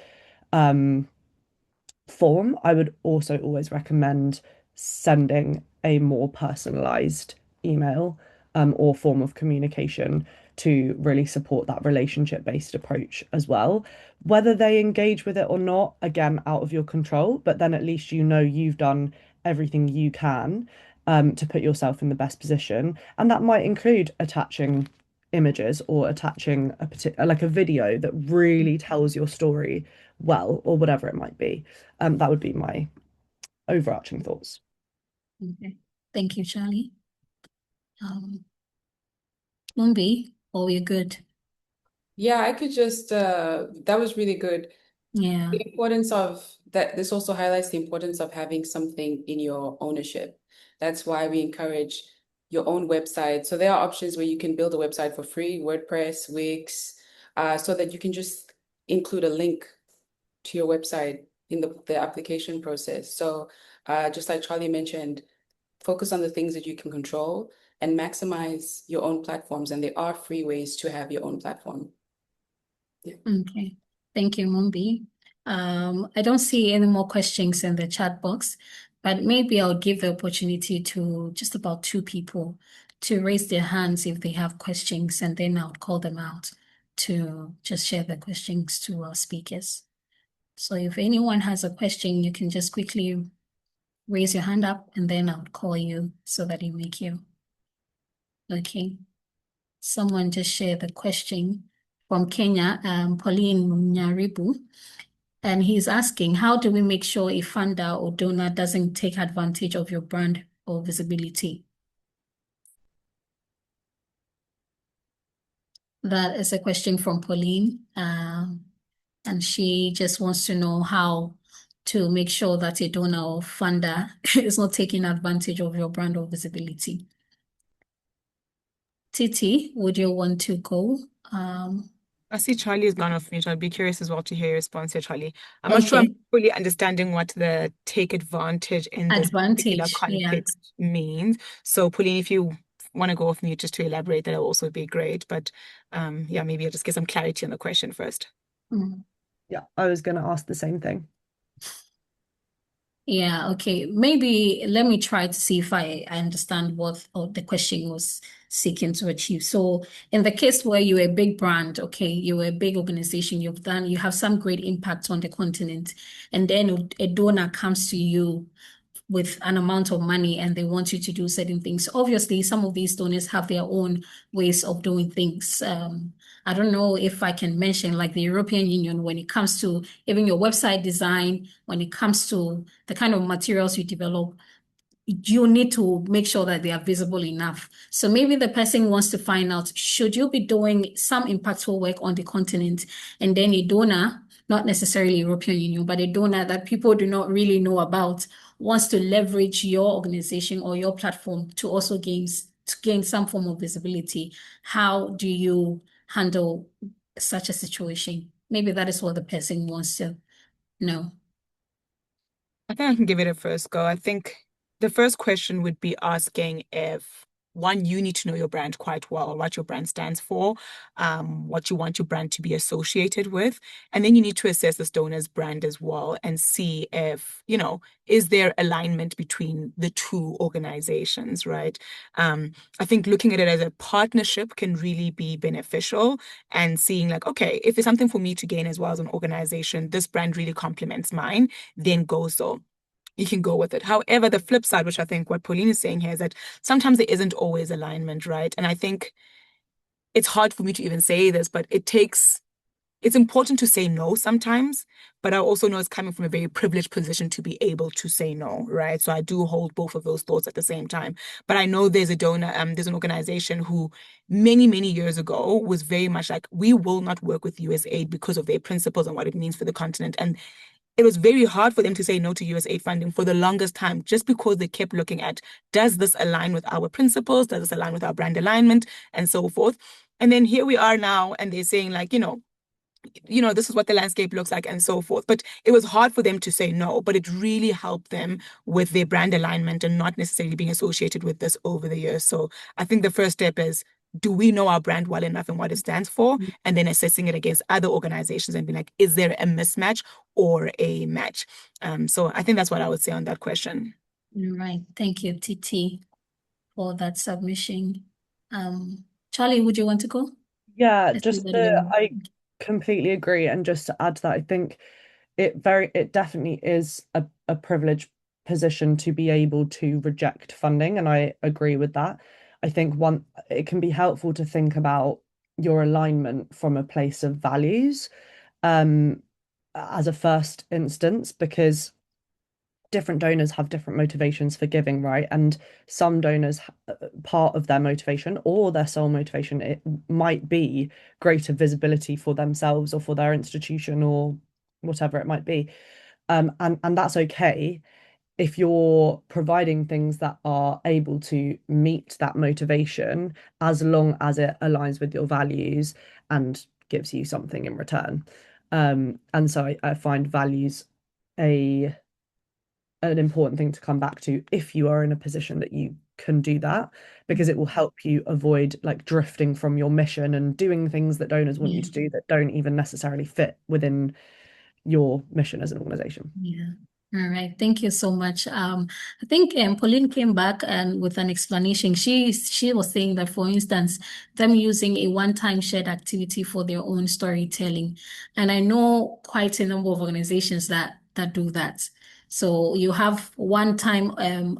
form. I would also always recommend sending a more personalized email or form of communication to really support that relationship-based approach as well. Whether they engage with it or not, again, out of your control, but then at least you've done everything you can to put yourself in the best position. And that might include attaching images or attaching a video that really tells your story well, or whatever it might be. That would be my overarching thoughts. Okay. Thank you, Charly. Mumbi, we're good? Yeah, I could just, that was really good. Yeah. The importance of that, this also highlights the importance of having something in your ownership. That's why we encourage your own website. So there are options where you can build a website for free, WordPress, Wix, so that you can just include a link to your website in the application process. So just like Charly mentioned, focus on the things that you can control and maximize your own platforms. And there are free ways to have your own platform. Okay. Thank you, Mumbi. I don't see any more questions in the chat box, but maybe I'll give the opportunity to just about 2 people to raise their hands if they have questions, and then I'll call them out to just share the questions to our speakers. So if anyone has a question, you can just quickly raise your hand up, and then I'll call you so that you make you. Okay. Someone just shared the question from Kenya, Pauline Nyaribu, and he's asking, how do we make sure a funder or donor doesn't take advantage of your brand or visibility? That is a question from Pauline, and she just wants to know how to make sure that a donor or funder is not taking advantage of your brand or visibility. Titi, would you want to go? I see Charlie is gone off mute. I'd be curious as well to hear your response here, Charlie. I'm not sure Okay. I'm fully understanding what the take advantage in this particular Advantage, yeah. context means. So, Pauline, if you want to go off mute just to elaborate, that'll also be great. But yeah, maybe I'll just get some clarity on the question first. Mm. Yeah, I was going to ask the same thing. Yeah, okay. Maybe let me try to see if I understand what the question was seeking to achieve. So in the case where you're a big brand, okay, you're a big organization, you have some great impact on the continent, and then a donor comes to you with an amount of money and they want you to do certain things. Obviously, some of these donors have their own ways of doing things. I don't know if I can mention like the European Union when it comes to even your website design, when it comes to the kind of materials you develop, you need to make sure that they are visible enough. So maybe the person wants to find out, should you be doing some impactful work on the continent, and then a donor, not necessarily European Union, but a donor that people do not really know about, wants to leverage your organization or your platform to also gain some form of visibility. How do you handle such a situation? Maybe that is what the person wants to know. I think I can give it a first go. I think the first question would be asking if, one, you need to know your brand quite well, what your brand stands for, what you want your brand to be associated with. And then you need to assess this donor's brand as well and see if, is there alignment between the two organizations, right? I think looking at it as a partnership can really be beneficial, and seeing like, okay, if there's something for me to gain as well as an organization, this brand really complements mine, then go so. You can go with it. However, the flip side, which I think what Pauline is saying here, is that sometimes there isn't always alignment, right? And I think it's hard for me to even say this, but it's important to say no sometimes, but I also know it's coming from a very privileged position to be able to say no, right? So I do hold both of those thoughts at the same time. But I know there's a donor, there's an organization who many, many years ago was very much like, we will not work with USAID because of their principles and what it means for the continent. And it was very hard for them to say no to USAID funding for the longest time, just because they kept looking at, does this align with our principles? Does this align with our brand alignment? And so forth. And then here we are now, and they're saying like, this is what the landscape looks like and so forth. But it was hard for them to say no, but it really helped them with their brand alignment and not necessarily being associated with this over the years. So I think the first step is, do we know our brand well enough and what it stands for? And then assessing it against other organizations and being like, is there a mismatch or a match? So I think that's what I would say on that question. Right. Thank you, Titi, for that submission. Charly, would you want to go? Yeah, I completely agree. And just to add to that, I think it definitely is a privileged position to be able to reject funding. And I agree with that. I think it can be helpful to think about your alignment from a place of values as a first instance, because different donors have different motivations for giving, right? And some donors, part of their motivation or their sole motivation, it might be greater visibility for themselves or for their institution or whatever it might be. And that's okay if you're providing things that are able to meet that motivation, as long as it aligns with your values and gives you something in return. And so I find values a an important thing to come back to if you are in a position that you can do that, because it will help you avoid like drifting from your mission and doing things that donors want you to do that don't even necessarily fit within your mission as an organization. Yeah. All right. Thank you so much. I think Pauline came back and with an explanation. She was saying that, for instance, them using a one-time shared activity for their own storytelling, and I know quite a number of organizations that do that. So you have one-time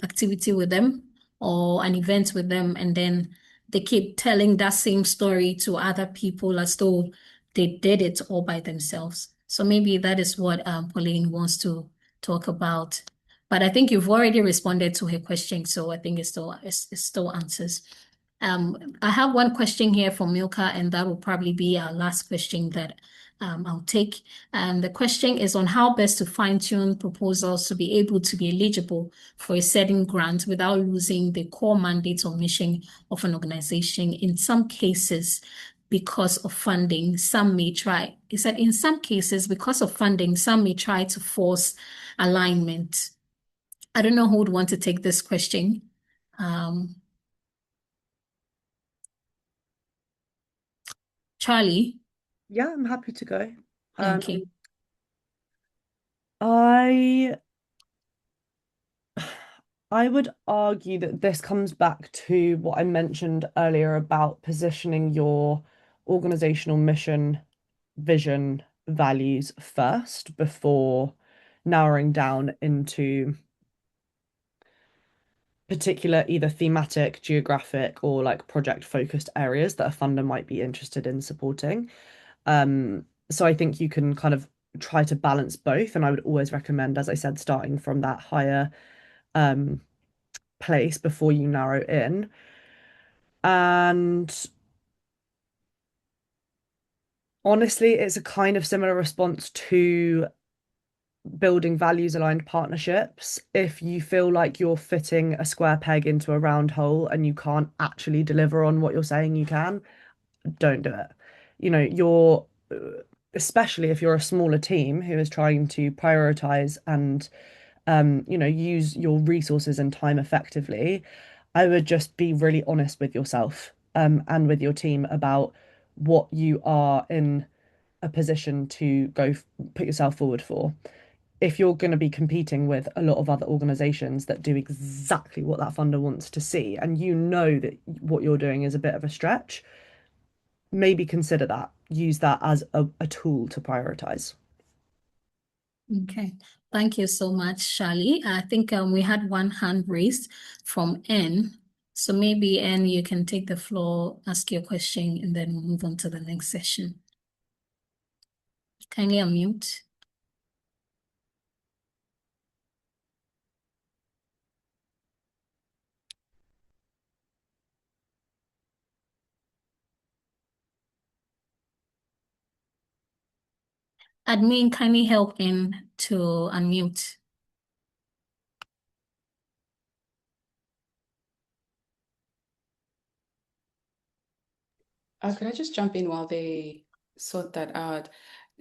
activity with them or an event with them, and then they keep telling that same story to other people as though they did it all by themselves. So maybe that is what Pauline wants to talk about. But I think you've already responded to her question, so I think it still answers. I have one question here from Milka, and that will probably be our last question that I'll take. And the question is on how best to fine-tune proposals to be able to be eligible for a certain grant without losing the core mandate or mission of an organization. In some cases, because of funding, some may try. It said in some cases, because of funding, some may try to force alignment. I don't know who would want to take this question. Charly? Yeah, I'm happy to go. Thank you. I would argue that this comes back to what I mentioned earlier about positioning your organizational mission, vision, values first before narrowing down into particular either thematic, geographic, or like project focused areas that a funder might be interested in supporting. So I think you can kind of try to balance both, and I would always recommend, as I said, starting from that higher place before you narrow in. And honestly, it's a kind of similar response to building values aligned partnerships. If you feel like you're fitting a square peg into a round hole and you can't actually deliver on what you're saying you can, don't do it. You know, especially if you're a smaller team who is trying to prioritize and use your resources and time effectively, I would just be really honest with yourself and with your team about what you are in a position to go put yourself forward for. If you're going to be competing with a lot of other organizations that do exactly what that funder wants to see, and you know that what you're doing is a bit of a stretch, maybe consider that. Use that as a tool to prioritize. Okay, thank you so much, Charly. I think we had one hand raised from N. So maybe N, you can take the floor, ask your question, and then we'll move on to the next session. Kindly unmute. Admin, kindly help N to unmute. Could I just jump in while they sort that out?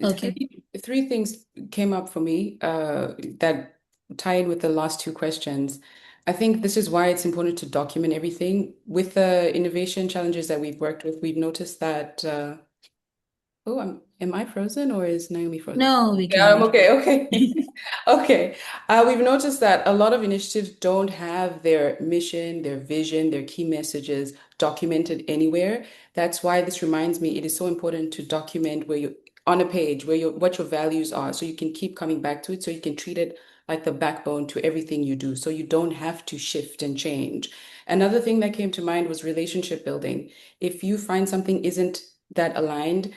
Okay. Three things came up for me that tie in with the last two questions. I think this is why it's important to document everything. With the innovation challenges that we've worked with, we've noticed that am I frozen or is Naomi frozen? No, we Yeah, I'm can. okay. Okay. We've noticed that a lot of initiatives don't have their mission, their vision, their key messages documented anywhere. That's why this reminds me, it is so important to document where you on a page where what your values are, so you can keep coming back to it, so you can treat it like the backbone to everything you do, so you don't have to shift and change. Another thing that came to mind was relationship building. If you find something isn't that aligned,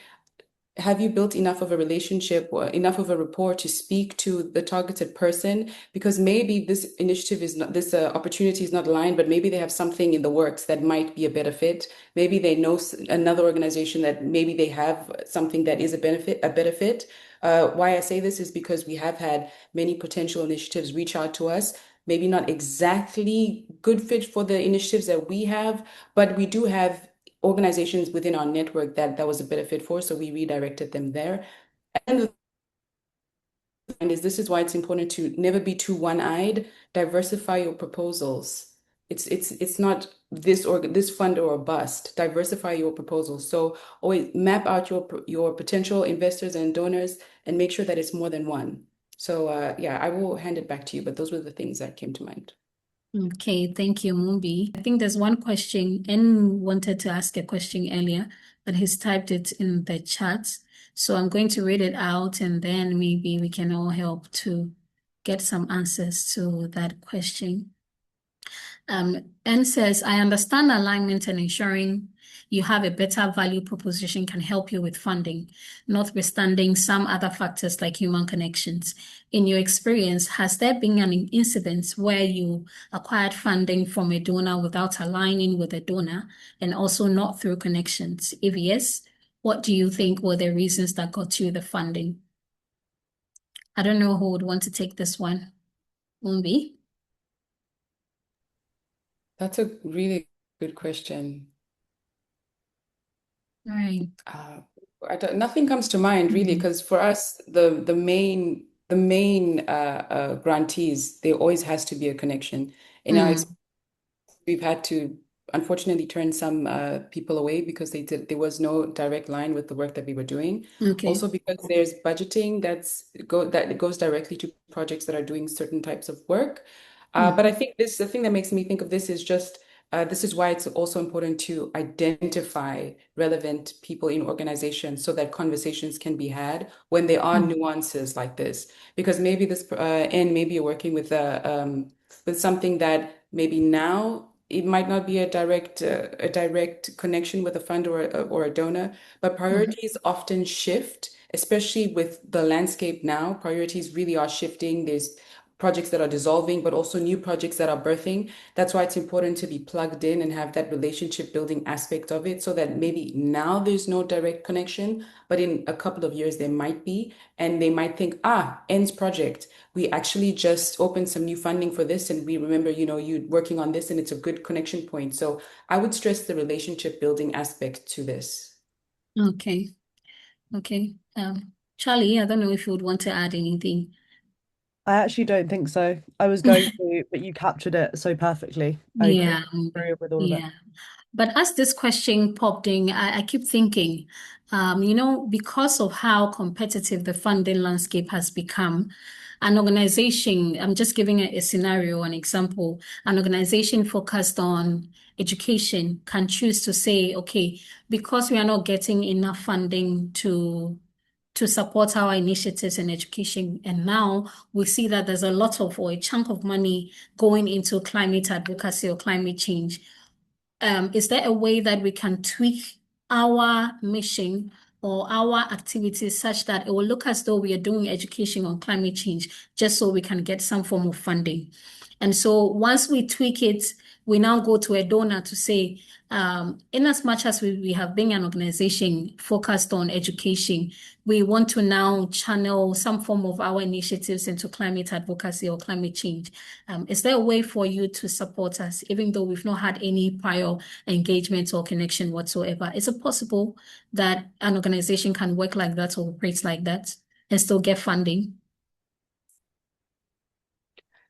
have you built enough of a relationship or enough of a rapport to speak to the targeted person? Because maybe this initiative is not, this opportunity is not aligned, but maybe they have something in the works that might be a better fit. Maybe they know another organization that maybe they have something that is a better fit. Why I say this is because we have had many potential initiatives reach out to us, maybe not exactly good fit for the initiatives that we have, but we do have organizations within our network that was a better fit for, so we redirected them there. And the is this is why it's important to never be too one-eyed. Diversify your proposals. It's not this fund or bust. Diversify your proposals. So always map out your potential investors and donors and make sure that it's more than one. So yeah, I will hand it back to you, but those were the things that came to mind. Okay, thank you, Mumbi. I think there's one question. N wanted to ask a question earlier, but he's typed it in the chat. So I'm going to read it out and then maybe we can all help to get some answers to that question. N says, I understand alignment and ensuring you have a better value proposition can help you with funding, notwithstanding some other factors like human connections. In your experience, has there been an incident where you acquired funding from a donor without aligning with the donor and also not through connections? If yes, what do you think were the reasons that got you the funding? I don't know who would want to take this one. Mumbi? That's a really good question. Right. Nothing comes to mind really, because for us, the main grantees, there always has to be a connection. In our experience, we've had to unfortunately turn some people away because there was no direct line with the work that we were doing. Okay. Also because there's budgeting that goes directly to projects that are doing certain types of work. But I think the thing that makes me think of this is just this is why it's also important to identify relevant people in organizations so that conversations can be had when there are nuances like this. Because maybe and maybe you're working with something that maybe now it might not be a direct connection with a fund or a donor, but priorities often shift, especially with the landscape now. Priorities really are shifting. There's projects that are dissolving, but also new projects that are birthing. That's why it's important to be plugged in and have that relationship building aspect of it so that maybe now there's no direct connection, but in a couple of years there might be, and they might think, ends project. We actually just opened some new funding for this and we remember, you working on this and it's a good connection point. So I would stress the relationship building aspect to this. Okay. Charly, I don't know if you would want to add anything. I actually don't think so. I was going to, but you captured it so perfectly. I agree with all of it. But as this question popped in, I keep thinking, because of how competitive the funding landscape has become, an organization, I'm just giving a scenario, an example, an organization focused on education can choose to say, okay, because we are not getting enough funding to support our initiatives in education. And now we see that there's a lot of, or a chunk of money going into climate advocacy or climate change. Is there a way that we can tweak our mission or our activities such that it will look as though we are doing education on climate change just so we can get some form of funding? And so once we tweak it, we now go to a donor to say, in as much as we have been an organization focused on education, we want to now channel some form of our initiatives into climate advocacy or climate change. Is there a way for you to support us, even though we've not had any prior engagement or connection whatsoever? Is it possible that an organization can work like that or operate like that and still get funding?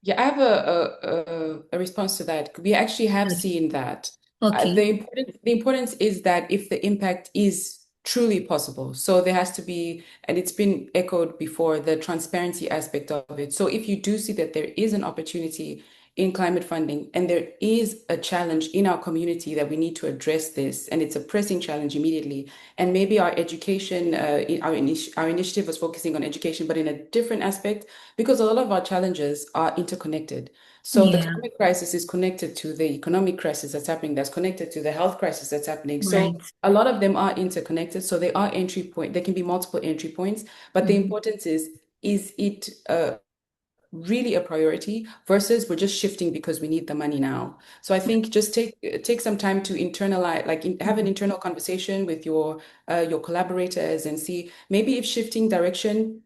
Yeah, I have a response to that. We actually have seen that. Okay. The importance is that if the impact is truly possible, so there has to be, and it's been echoed before, the transparency aspect of it. So if you do see that there is an opportunity in climate funding and there is a challenge in our community that we need to address this, and it's a pressing challenge immediately, and maybe our education, our initiative was focusing on education, but in a different aspect, because a lot of our challenges are interconnected. So the climate crisis is connected to the economic crisis that's happening, that's connected to the health crisis that's happening. So a lot of them are interconnected. So they are entry point. There can be multiple entry points, but the importance is it really a priority versus we're just shifting because we need the money now. So I think just take some time to internalize, have an internal conversation with your collaborators and see maybe if shifting direction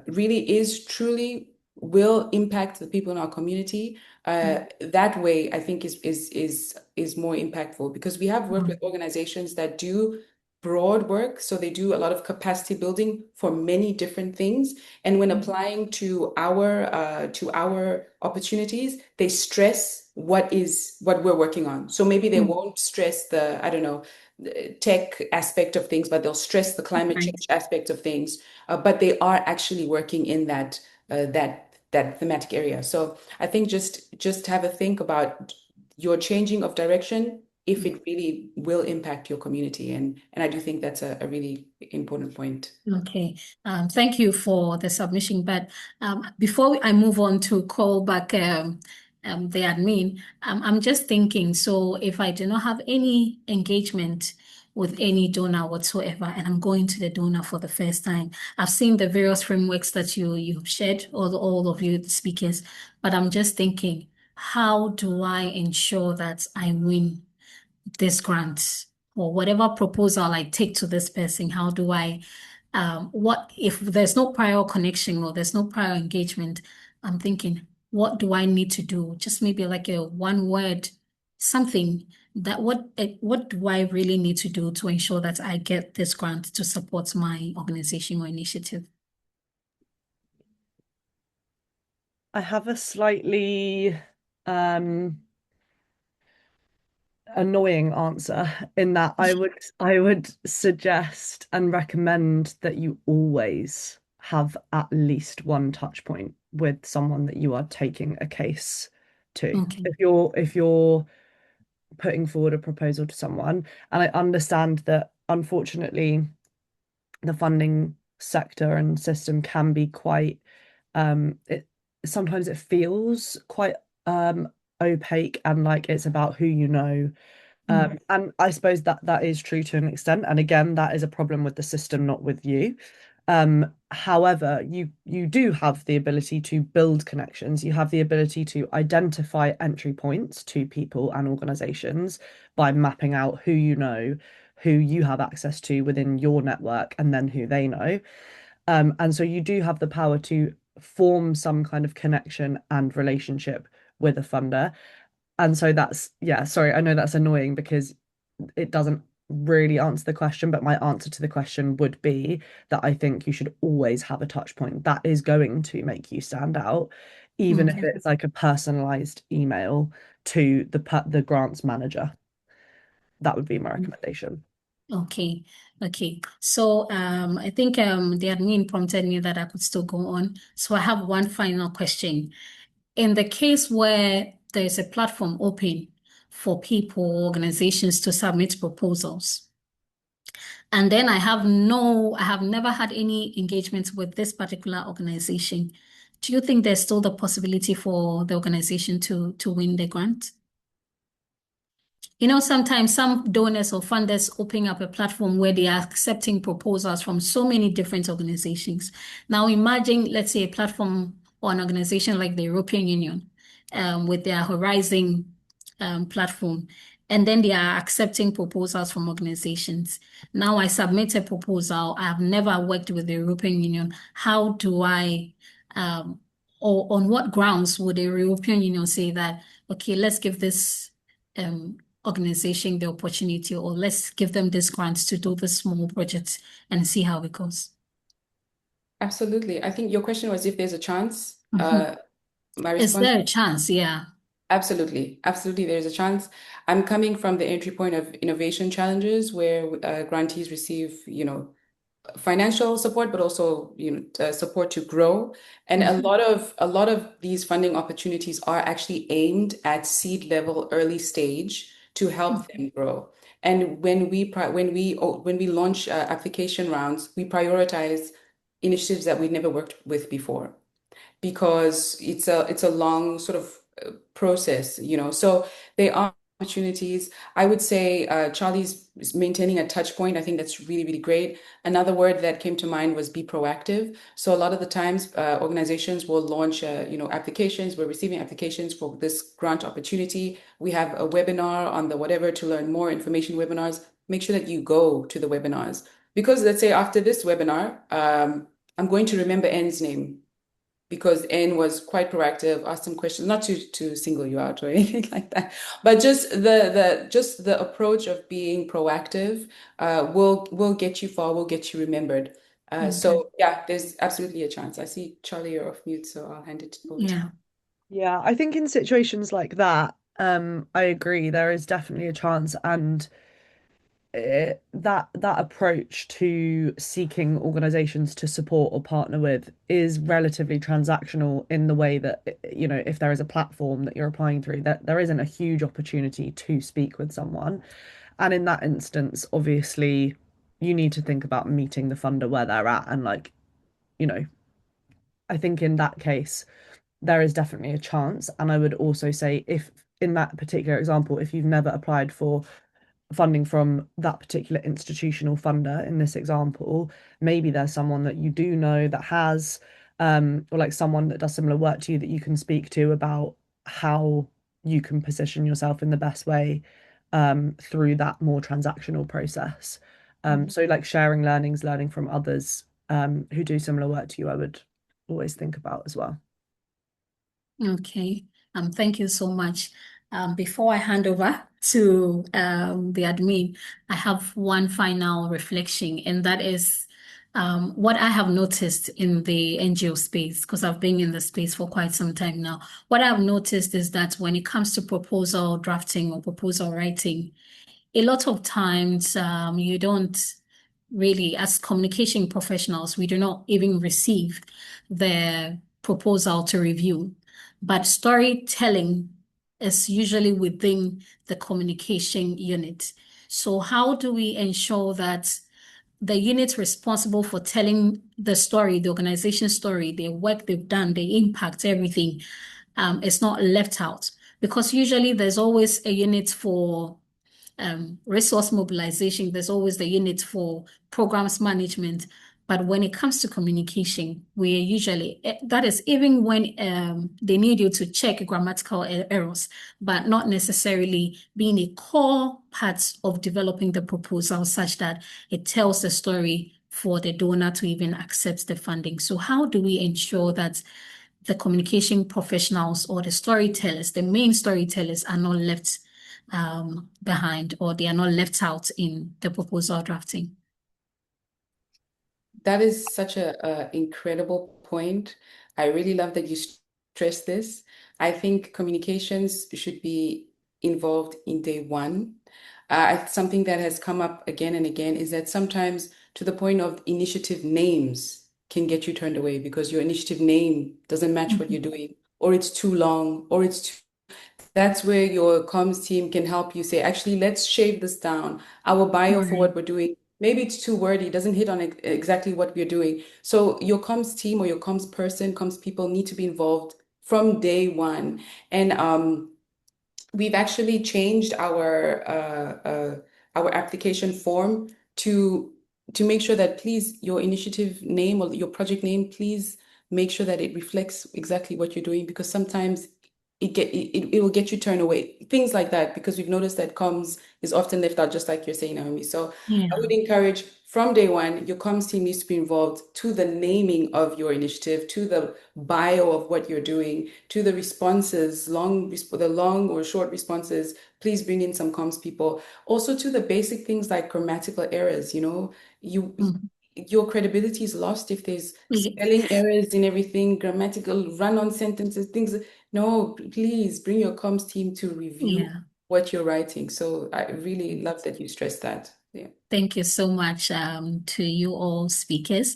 really is truly will impact the people in our community. That way I think is more impactful, because we have worked with organizations that do broad work. So they do a lot of capacity building for many different things. And when applying to our opportunities, they stress what we're working on. So maybe they won't stress the, I don't know, the tech aspect of things, but they'll stress the climate change aspect of things. But they are actually working in that thematic area. So I think just have a think about your changing of direction, if it really will impact your community. And I do think that's a really important point. Okay. Thank you for the submission. But before I move on to call back the admin, I'm just thinking, so if I do not have any engagement with any donor whatsoever, and I'm going to the donor for the first time, I've seen the various frameworks that you've shared, all of you, the speakers, but I'm just thinking, how do I ensure that I win this grant or whatever proposal I take to this person? How do I, what if there's no prior connection or there's no prior engagement? I'm thinking, what do I need to do? Just maybe like a one word, something that what do I really need to do to ensure that I get this grant to support my organization or initiative? I have a slightly annoying answer in that I would suggest and recommend that you always have at least one touch point with someone that you are taking a case to. Okay. If you're putting forward a proposal to someone, and I understand that unfortunately the funding sector and system can be quite sometimes it feels quite opaque and like it's about who you know. And I suppose that is true to an extent. And again, that is a problem with the system, not with you. However, you do have the ability to build connections. You have the ability to identify entry points to people and organizations by mapping out who you know, who you have access to within your network, and then who they know. And so you do have the power to form some kind of connection and relationship with a funder. And so sorry, I know that's annoying because it doesn't really answer the question, but my answer to the question would be that I think you should always have a touch point that is going to make you stand out, even if it's like a personalized email to the grants manager. That would be my recommendation. Okay. So I think the admin prompted me that I could still go on. So I have one final question. In the case where there's a platform open for people, organizations to submit proposals, and then I have never had any engagement with this particular organization, do you think there's still the possibility for the organization to win the grant? You know, sometimes some donors or funders open up a platform where they are accepting proposals from so many different organizations. Now imagine, let's say, a platform or an organization like the European Union with their Horizon platform, and then they are accepting proposals from organizations. Now I submit a proposal. I have never worked with the European Union. How do I, or on what grounds would the European Union say that, okay, let's give this organization the opportunity, or let's give them this grants to do this small project and see how it goes? Absolutely. I think your question was if there's a chance. Mm-hmm. My Is response, there a chance? Yeah. absolutely. Absolutely, there's a chance. I'm coming from the entry point of innovation challenges where grantees receive, financial support, but also, support to grow. And a lot of these funding opportunities are actually aimed at seed level, early stage to help them grow. And when we launch application rounds, we prioritize initiatives that we've never worked with before, because it's a long sort of process, So there are opportunities. I would say Charly's maintaining a touch point. I think that's really, really great. Another word that came to mind was be proactive. So a lot of the times organizations will launch, applications. We're receiving applications for this grant opportunity. We have a webinar on the whatever to learn more information webinars. Make sure that you go to the webinars, because let's say after this webinar, I'm going to remember N's name. because N was quite proactive, asked some questions, not to single you out or anything like that, but just the approach of being proactive will get you far, will get you remembered. So yeah, there's absolutely a chance. I see Charly, you're off mute, so I'll hand it over to you. Yeah. Yeah, I think in situations like that, I agree, there is definitely a chance, and that approach to seeking organizations to support or partner with is relatively transactional in the way that, you know, if there is a platform that you're applying through, that there isn't a huge opportunity to speak with someone. And in that instance, obviously, you need to think about meeting the funder where they're at. And like, you know, I think in that case, there is definitely a chance. And I would also say, if in that particular example, if you've never applied for funding from that particular institutional funder in this example, maybe there's someone that you do know that has, or like someone that does similar work to you that you can speak to about how you can position yourself in the best way through that more transactional process. So like sharing learnings, learning from others who do similar work to you, I would always think about as well. Okay. Thank you so much. Before I hand over to the admin, I have one final reflection, and that is what I have noticed in the NGO space, because I've been in the space for quite some time now. What I've noticed is that when it comes to proposal drafting or proposal writing, a lot of times you don't really, as communication professionals, we do not even receive the proposal to review. But storytelling is usually within the communication unit. So how do we ensure that the unit responsible for telling the story, the organization story, the work they've done, the impact, everything, is not left out? Because usually there's always a unit for resource mobilization, there's always the unit for programs management. But when it comes to communication, we are usually, that is even when they need you to check grammatical errors, but not necessarily being a core part of developing the proposal such that it tells the story for the donor to even accept the funding. So how do we ensure that the communication professionals or the storytellers, the main storytellers, are not left behind, or they are not left out in the proposal drafting? That is such a incredible point. I really love that you stress this. I think communications should be involved in day one. Something that has come up again and again is that sometimes, to the point of initiative names can get you turned away because your initiative name doesn't match what you're doing, or it's too long, or it's too. That's where your comms team can help you say, actually, let's shave this down. Our bio for what we're doing, maybe it's too wordy, it doesn't hit on exactly what we're doing. So your comms team or your comms person, comms people need to be involved from day one. And we've actually changed our application form to make sure that, please, your initiative name or your project name, please make sure that it reflects exactly what you're doing, because sometimes it will get you turned away. Things like that, because we've noticed that comms is often left out, just like you're saying, Naomi. So I would encourage from day one, your comms team needs to be involved, to the naming of your initiative, to the bio of what you're doing, to the responses, the long or short responses. Please bring in some comms people. Also to the basic things like grammatical errors, your credibility is lost if there's spelling errors in everything, grammatical run-on sentences, things. No, please bring your comms team to review what you're writing. So I really love that you stressed that. Yeah. Thank you so much to you all speakers.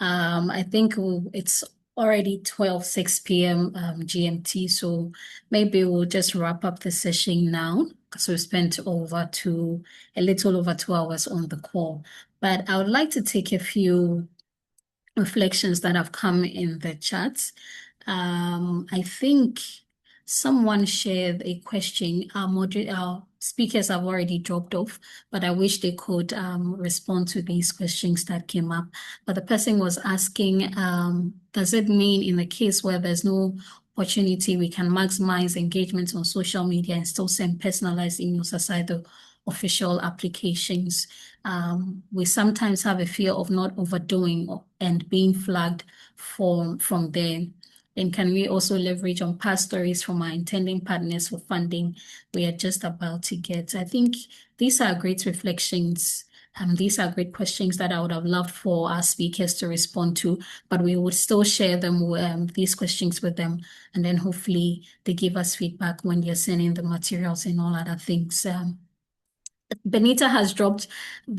I think it's already 12:06 p.m. GMT, so maybe we'll just wrap up the session now, because we've spent a little over 2 hours on the call. But I would like to take a few reflections that have come in the chat. I think someone shared a question. Our speakers have already dropped off, but I wish they could respond to these questions that came up. But the person was asking, does it mean in the case where there's no opportunity, we can maximize engagement on social media and still send personalized emails aside the official applications? we sometimes have a fear of not overdoing and being flagged from there. And can we also leverage on past stories from our intending partners for funding we are just about to get? I think these are great reflections. These are great questions that I would have loved for our speakers to respond to, but we would still share them, these questions with them, and then hopefully they give us feedback when they're sending the materials and all other things. Benita has dropped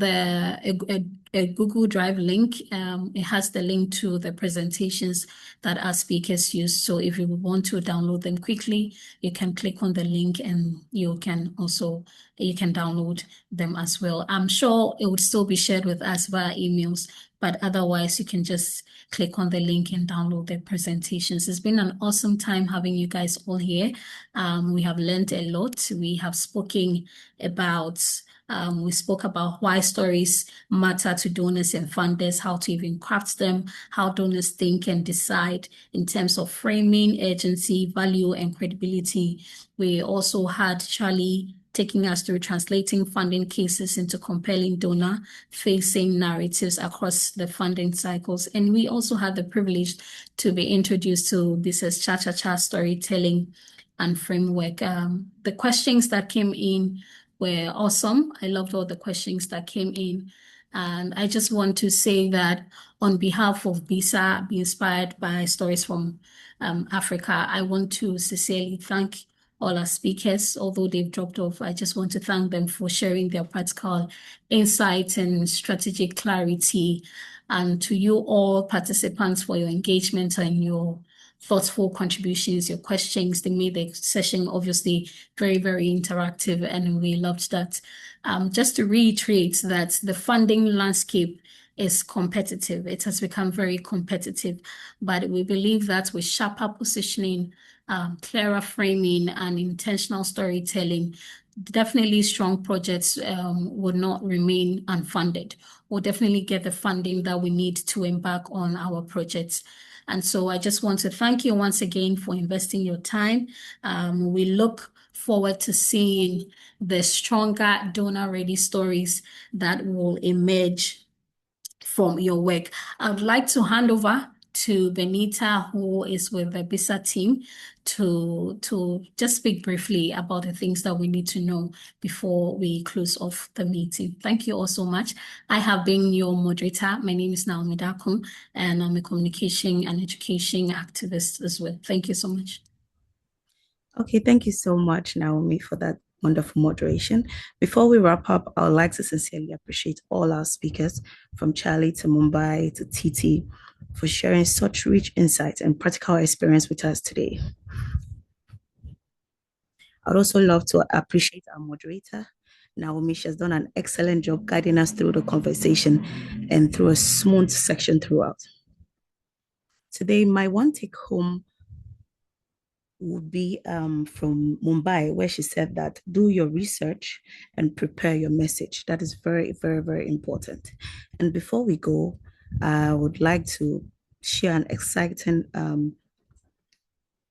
a Google Drive link. It has the link to the presentations that our speakers use. So if you want to download them quickly, you can click on the link and you can download them as well. I'm sure it would still be shared with us via emails, but otherwise you can just click on the link and download the presentations. It's been an awesome time having you guys all here. We have learned a lot. We have spoken about we spoke about why stories matter to donors and funders, how to even craft them, how donors think and decide in terms of framing, urgency, value, and credibility. We also had Charly taking us through translating funding cases into compelling donor-facing narratives across the funding cycles. And we also had the privilege to be introduced to B.ISA's Cha-Cha-Cha storytelling and framework. The questions that came in were awesome. I loved all the questions that came in. And I just want to say that on behalf of B.ISA, Be Inspired by Stories from Africa, I want to sincerely thank all our speakers. Although they've dropped off, I just want to thank them for sharing their practical insights and strategic clarity. And to you all participants for your engagement and your thoughtful contributions, your questions. They made the session obviously very, very interactive, and we loved that. Just to reiterate that the funding landscape is competitive. It has become very competitive, but we believe that with sharper positioning, clearer framing, and intentional storytelling, definitely strong projects would not remain unfunded. We'll definitely get the funding that we need to embark on our projects. And so I just want to thank you once again for investing your time. We look forward to seeing the stronger donor-ready stories that will emerge from your work. I would like to hand over to Benita, who is with the B.ISA team, to just speak briefly about the things that we need to know before we close off the meeting. Thank you all so much. I have been your moderator. My name is Naomi Dakum, and I'm a communication and education activist as well. Thank you so much. Okay, thank you so much, Naomi, for that wonderful moderation. Before we wrap up, I would like to sincerely appreciate all our speakers, from Charly to Mumbi to Titi, for sharing such rich insights and practical experience with us today. I'd also love to appreciate our moderator, Naomi. She has done an excellent job guiding us through the conversation and through a smooth section throughout. Today, my one take home would be from Mumbi, where she said that do your research and prepare your message. That is very, very, very important. And before we go, I would like to share an exciting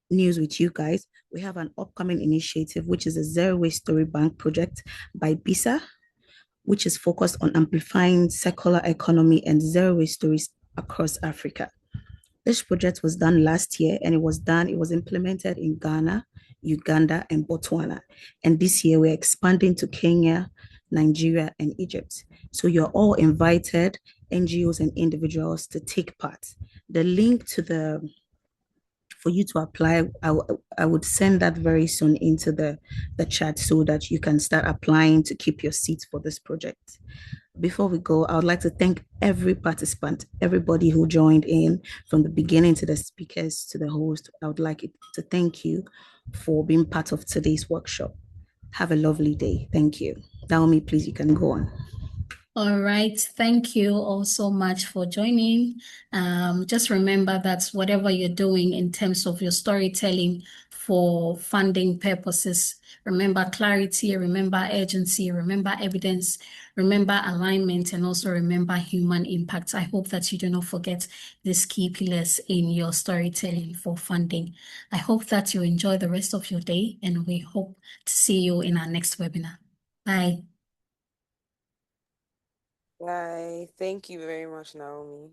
news with you guys. We have an upcoming initiative, which is a Zero Waste Story Bank project by B.ISA, which is focused on amplifying circular economy and zero waste stories across Africa. This project was done last year, and it was implemented in Ghana, Uganda, and Botswana. And this year we're expanding to Kenya, Nigeria, and Egypt. So you're all invited, NGOs and individuals, to take part. The link to for you to apply, I would send that very soon into the chat so that you can start applying to keep your seats for this project. Before we go, I would like to thank every participant, everybody who joined in from the beginning, to the speakers, to the host. I would like to thank you for being part of today's workshop. Have a lovely day. Thank you. Naomi, please, you can go on. All right. Thank you all so much for joining. Just remember that whatever you're doing in terms of your storytelling for funding purposes, remember clarity, remember urgency, remember evidence, remember alignment, and also remember human impact. I hope that you do not forget these key pillars in your storytelling for funding. I hope that you enjoy the rest of your day, and we hope to see you in our next webinar. Bye. Bye. Thank you very much, Naomi.